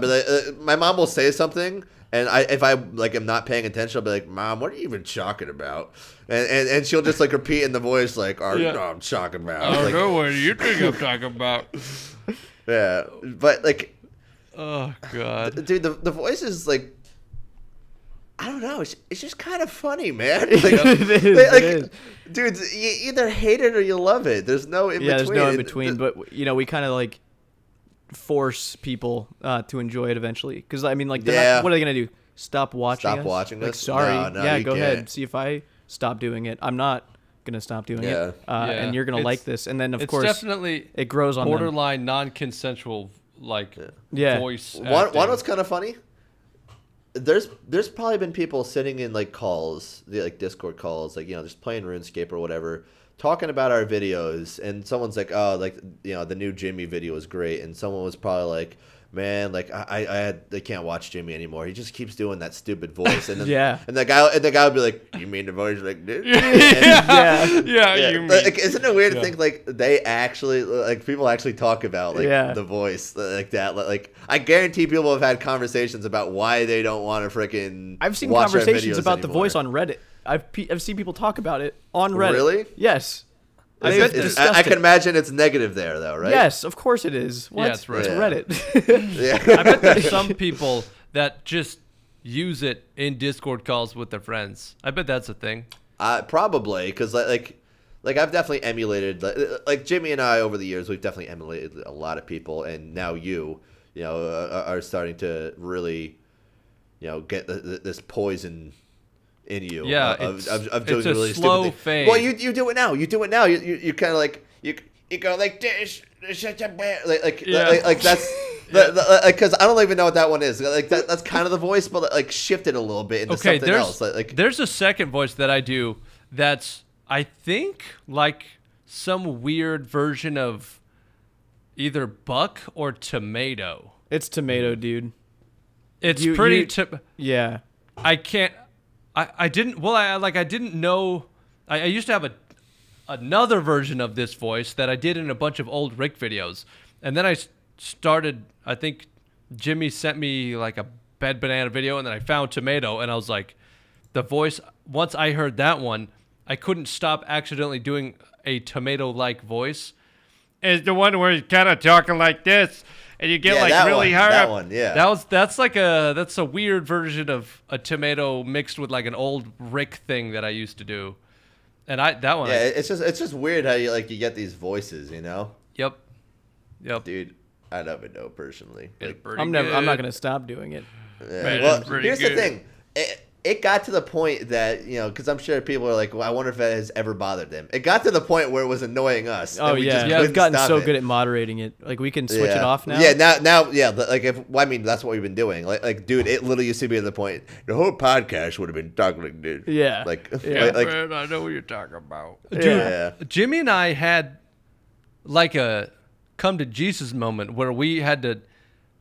like, my mom will say something, and if I like am not paying attention, I'll be like, Mom, what are you even talking about? And she'll just like repeat in the voice like, you know I'm talking about. I don't like, know what you think I'm talking about. Yeah, but like, oh god, dude, the voice is like, I don't know, it's just kind of funny, man. Like, it is. Dude, you either hate it or you love it. There's no in between. Yeah, there's no in between. But you know, we kind of like force people to enjoy it eventually, because I mean, like, what are they gonna do? Stop watching us? Stop watching like, us? Sorry. No, yeah, you go can't. ahead. See if I stop doing it. I'm not gonna stop doing it. And you're gonna like this. And then of course, definitely it grows on borderline non-consensual like voice. One was kind of funny. There's probably been people sitting in like calls, like Discord calls, like, you know, just playing RuneScape or whatever, talking about our videos, and someone's like, oh, like, you know, the new Jimmy video is great, and someone was probably like, man, like I can't watch Jimmy anymore. He just keeps doing that stupid voice, and then, and the guy would be like, you mean the voice like this? You mean. Like, isn't it weird to think like they actually, like, people actually talk about like the voice like that? Like, I guarantee people have had conversations about why they don't want to freaking. I've seen watch conversations about anymore. the voice on Reddit. I've seen people talk about it on Reddit. Really? Yes. I can imagine it's negative there, though, right? Yes, of course it is. What? Yeah, it's right. It's Reddit. I bet there's some people that just use it in Discord calls with their friends. I bet that's a thing. Probably, because like I've definitely emulated, like Jimmy and I over the years, we've definitely emulated a lot of people, and now you know, are starting to really, you know, get this poison in you. Yeah, of doing it's a really slow stupid fade. Well, you do it now. You do it now. You kind of like you go like this, like that's. Because I don't even know what that one is. Like that's kind of the voice, but like shifted a little bit into something else. Like there's a second voice that I do that's, I think, like some weird version of either Buck or Tomato. It's Tomato, dude. It's yeah. I can't. I didn't. Well, I didn't know. I used to have another version of this voice that I did in a bunch of old Rick videos, and then I started. I think Jimmy sent me like a Bed Banana video, and then I found Tomato, and I was like, the voice. Once I heard that one, I couldn't stop accidentally doing a Tomato-like voice. It's the one where he's kind of talking like this, and you get like really hard. That one, yeah. That's a weird version of a Tomato mixed with like an old Rick thing that I used to do, and that one. Yeah, it's just weird how you get these voices, you know. Yep. Dude, I love it though personally. I'm not gonna stop doing it. Yeah. Man, well, the here's thing. It got to the point that, you know, because I'm sure people are like, well, I wonder if that has ever bothered them. It got to the point where it was annoying us. Oh, yeah. We've gotten so good at moderating it. Like, we can switch it off now. Yeah, now, like, I mean, that's what we've been doing. Like, dude, it literally used to be at the point, the whole podcast would have been talking like this. Yeah. Man, I know what you're talking about. Dude, yeah. Jimmy and I had, like, a come to Jesus moment where we had to,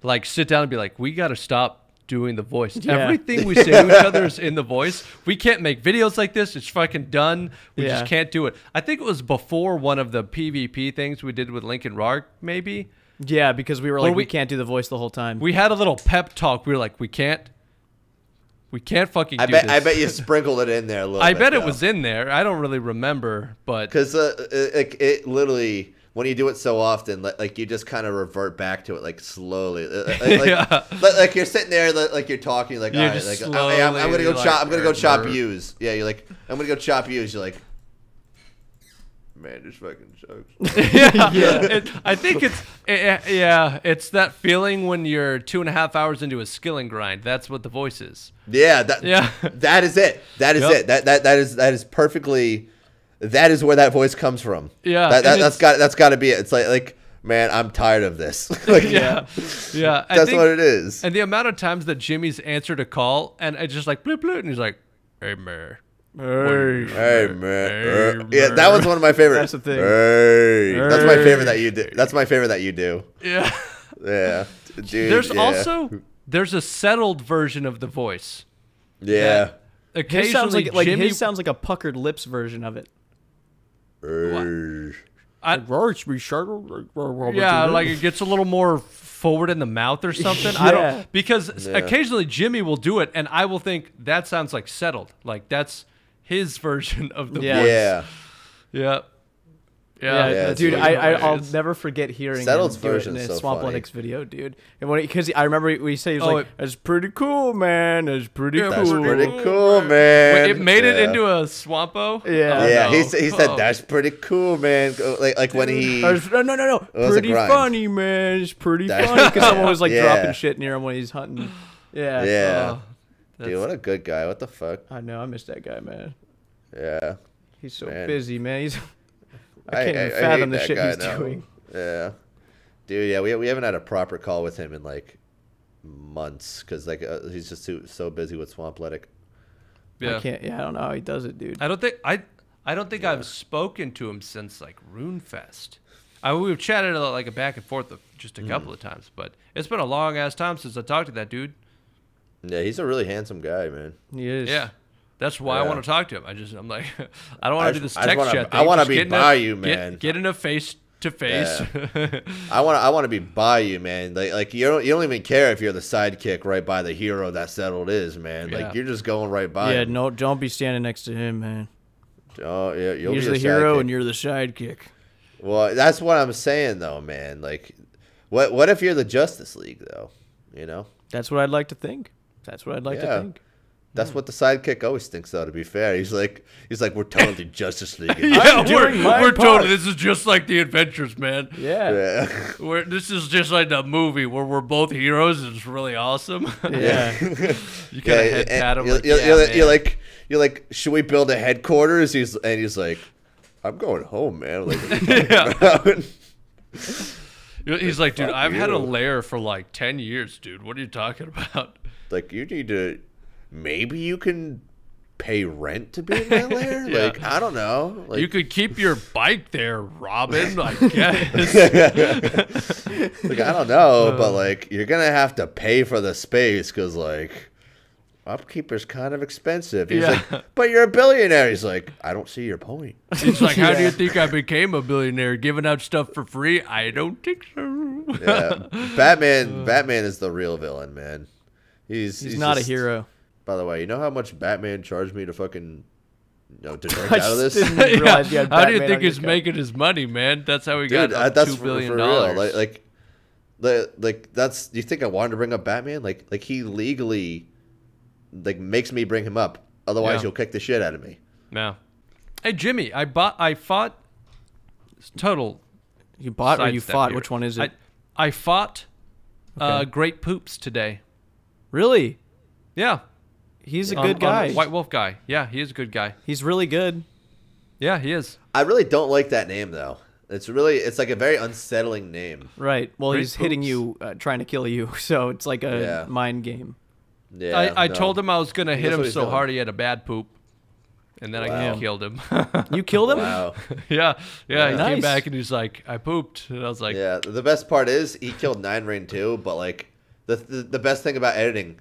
like, sit down and be like, we got to stop doing the voice. Yeah. Everything we say to each other is in the voice. We can't make videos like this. It's fucking done. We just can't do it. I think it was before one of the PvP things we did with Lincoln Rark, maybe. Yeah, because we were like, we can't do the voice the whole time. We had a little pep talk. We were like, we can't fucking do this. I bet you sprinkled it in there a little I bit, bet though. it was in there. I don't really remember, but because it literally, when you do it so often, like you just kind of revert back to it like slowly. Like you're sitting there, like you're talking, like, all right, like, oh, hey, I'm gonna go chop. I'm gonna go chop views. Yeah, you're like, I'm gonna go chop views. You're like, man, just fucking jokes. I think it's that feeling when you're 2.5 hours into a skilling grind. That's what the voice is. Yeah, that is it. That is it. That is perfectly. That is where that voice comes from. Yeah, that's got to be it. It's like, man, I'm tired of this. Like, yeah. That's what it is. And the amount of times that Jimmy's answered a call and it's just like bloop bloop, and he's like, "Hey man, hey man." Yeah, that was one of my favorite. That's the thing. Hey. That's my favorite that you do. That's my favorite that you do. Yeah. Yeah, dude. There's a settled version of the voice. Yeah. Occasionally, his sounds like a puckered lips version of it. Yeah, like it gets a little more forward in the mouth or something. I don't, because occasionally Jimmy will do it and I will think that sounds like settled. Like that's his version of the voice. Yeah, dude, I'll never forget hearing Settled's him do it in a so Swamp funny. Linux video, dude. And because I remember we say he was like, "That's pretty cool, man. That's pretty cool. That's pretty cool, man." Wait, it made it into a Swampo. Yeah, he said that's pretty cool, man. Like when he no, pretty funny, man. It's pretty funny because someone was like dropping shit near him when he's hunting. Yeah. Dude, what a good guy. What the fuck? I know. I miss that guy, man. Yeah. He's so busy, man. I can't even fathom the shit he's doing. Yeah, dude. Yeah, we haven't had a proper call with him in like months because like he's just so busy with Swamplatic. Yeah, I don't know how he does it, dude. I don't think I've spoken to him since like RuneFest. We've chatted like a back and forth just a couple of times, but it's been a long ass time since I talked to that dude. Yeah, he's a really handsome guy, man. He is. Yeah. That's why I want to talk to him. I'm like, I don't want to do this text chat thing. I want to be by you, man. Get in a face to face. I want to be by you, man. Like you don't even care if you're the sidekick right by the hero that settled is, man. Like you're just going right by. Yeah, him. no, don't be standing next to him, man. Oh yeah, he's the hero and you're the sidekick. Well, that's what I'm saying though, man. Like, what if you're the Justice League though? You know. That's what I'd like to think. That's what I'd like to think. That's what the sidekick always thinks, though. To be fair, he's like, we're totally Justice League. we're totally. This is just like the Adventures, man. Yeah. This is just like the movie where we're both heroes. And it's really awesome. Yeah. You kind of head pat him. You're like, should we build a headquarters? He's like, I'm going home, man. Like, he's like, dude, I've had a lair for like 10 years, dude. What are you talking about? Like, you need to. Maybe you can pay rent to be in that lair? Like, I don't know. Like, you could keep your bike there, Robin, I guess. Like, I don't know, but, like, you're going to have to pay for the space because, like, upkeeper's kind of expensive. He's like, but you're a billionaire. He's like, I don't see your point. He's like, how do you think I became a billionaire? Giving out stuff for free? I don't think so. Yeah. Batman is the real villain, man. He's not a hero. By the way, you know how much Batman charged me to fucking, to drink out of this? How do you think he's making his money, man? That's how he got $2 billion. Like that's. Do you think I wanted to bring up Batman? Like he legally, makes me bring him up. Otherwise, you'll kick the shit out of me. Yeah. Hey Jimmy, I fought. Total. You bought or you fought? Here. Which one is it? I fought. Great Poops today. Really? Yeah. He's a good guy. White Wolf guy. Yeah, he is a good guy. He's really good. Yeah, he is. I really don't like that name though. It's like a very unsettling name. Right. Well, he's hitting you, trying to kill you. So it's like a mind game. Yeah. I told him I was gonna hit him so hard he had a bad poop, and then I killed him. You killed him? Wow. Yeah. He came back and he's like, I pooped, and I was like, yeah. The best part is he killed 9 Rain too. But like the best thing about editing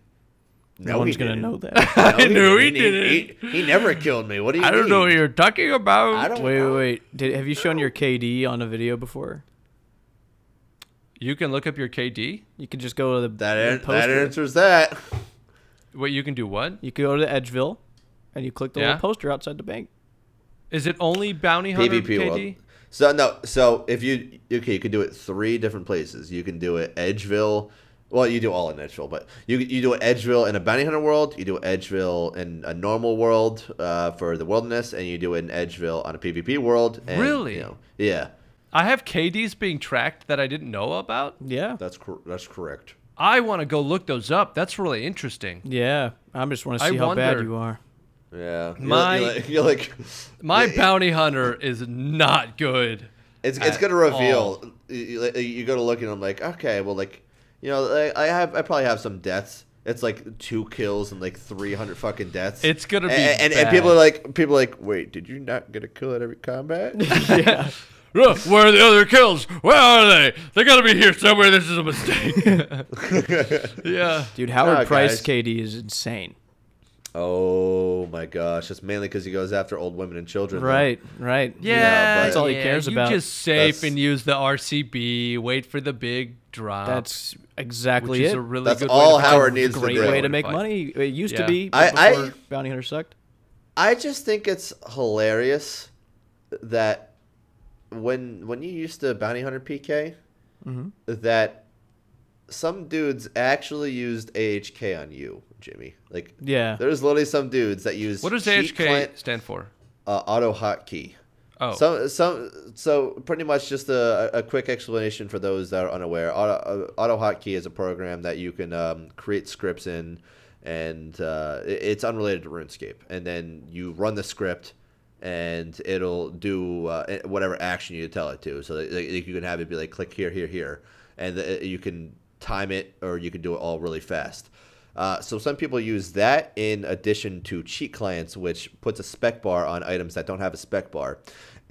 No one's gonna know that. No, knew he didn't. He never killed me. What do you mean? I don't know what you're talking about. I don't Wait, know. wait. Have you shown your KD on a video before? You can look up your KD. You could just go to the That poster. answers that. Wait, you can do what? You could go to Edgeville, and you click the Yeah. little poster outside the bank. Is it only Bounty Hunter PvP KD? world. So if you can do it 3 different places. You can do it Edgeville. Well, you do all in Edgeville, but you do it Edgeville in a Bounty Hunter world. You do it Edgeville in a normal world for the wilderness, and you do it in Edgeville on a PvP world. And, Really? You know, yeah. I have KDs being tracked that I didn't know about. Yeah. That's correct. I want to go look those up. That's really interesting. Yeah. I just want to I see how bad wonder- you are. Yeah. My You're like My Bounty Hunter is not good. it's gonna reveal. You go to look and I'm like, okay, well, like, you know, I probably have some deaths. It's like 2 kills and like 300 fucking deaths. It's gonna be and bad. people are like, wait, did you not get a kill at every combat? Yeah. Where are the other kills? Where are they? They gotta be here somewhere. This is a mistake. Yeah. Dude, Howard Price guys. KD is insane. Oh my gosh, it's mainly because he goes after old women and children. though. Right, right. Yeah, but- That's all he cares you about. just safe That's- and use the RCB. Wait for the big drop. That's exactly which is it. a really That's good all way to Howard find- needs to Great do. way to make money. It used to Yeah. be I- before Bounty Hunter sucked. I just think it's hilarious that when you used to bounty hunter PK, that some dudes actually used AHK on you, Jimmy. Like, Yeah. there's literally some dudes that use What does cheat AHK client, stand for? auto hotkey. Oh, So pretty much just a quick explanation for those that are unaware. Auto hotkey is a program that you can create scripts in, and it's unrelated to RuneScape. And then you run the script, and it'll do whatever action you tell it to. So that you can have it be like click here, here, here, and you can time it, or you can do it all really fast. So some people use that in addition to cheat clients, which puts a spec bar on items that don't have a spec bar.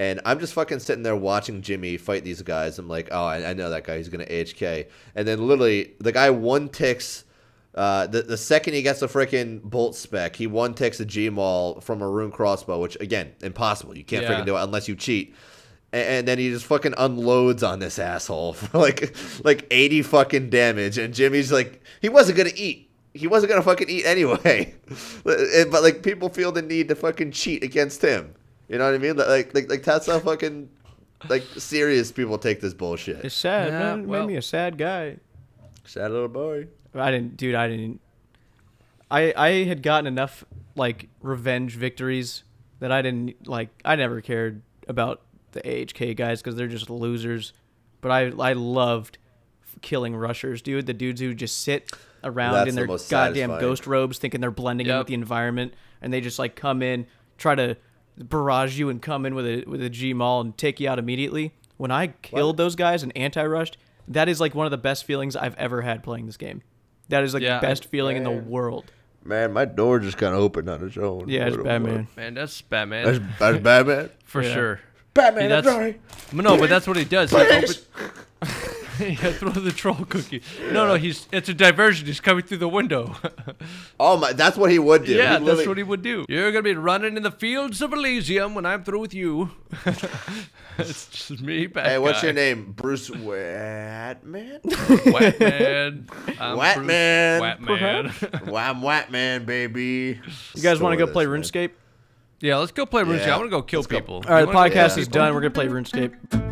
And I'm just fucking sitting there watching Jimmy fight these guys. I'm like, oh, I know that guy. He's going to AHK. And then literally the guy one ticks. The second he gets a freaking bolt spec, he one ticks a G-Maul from a rune crossbow, which, again, impossible. You can't freaking do it unless you cheat. And then he just fucking unloads on this asshole for like 80 fucking damage. And Jimmy's like, he wasn't going to eat. He wasn't going to fucking eat anyway. But, like, people feel the need to fucking cheat against him. You know what I mean? Like that's how fucking, like, serious people take this bullshit. It's sad, Yeah, man. It well- made me a sad guy. Sad little boy. I didn't. I had gotten enough, like, revenge victories that I never cared about the AHK guys because they're just losers. But I loved killing rushers, dude. The dudes who just sit around That's in the their most goddamn satisfying. ghost robes thinking they're blending in Yep. with the environment, and they just, like, come in, try to barrage you and come in with a G-Maul and take you out immediately. When I killed those guys and anti-rushed, that is, like, one of the best feelings I've ever had playing this game. That is, like, Yeah. the best feeling in the world. Man, my door just kind of opened on its own. Yeah, it's Batman. man, that's Batman That's Batman. for Yeah. sure. Batman, Yeah, I'm that's- sorry. No, but that's what he does. He Please. yeah, throw the troll cookie. No, it's a diversion. He's coming through the window. Oh my, that's what he would do. Yeah, He that's literally- what he would do. You're gonna be running in the fields of Elysium when I'm through with you. It's just me, bad Hey, what's guy. your name? Bruce Whatman? Wet man. I'm Wet Bruce man. Wet man. I'm Whatman, baby. You guys want to go Store play this, man. RuneScape? Yeah, let's go play RuneScape. Yeah. I want to go kill Let's go. people. All right, You the wanna go podcast kill is people? done. We're gonna play RuneScape.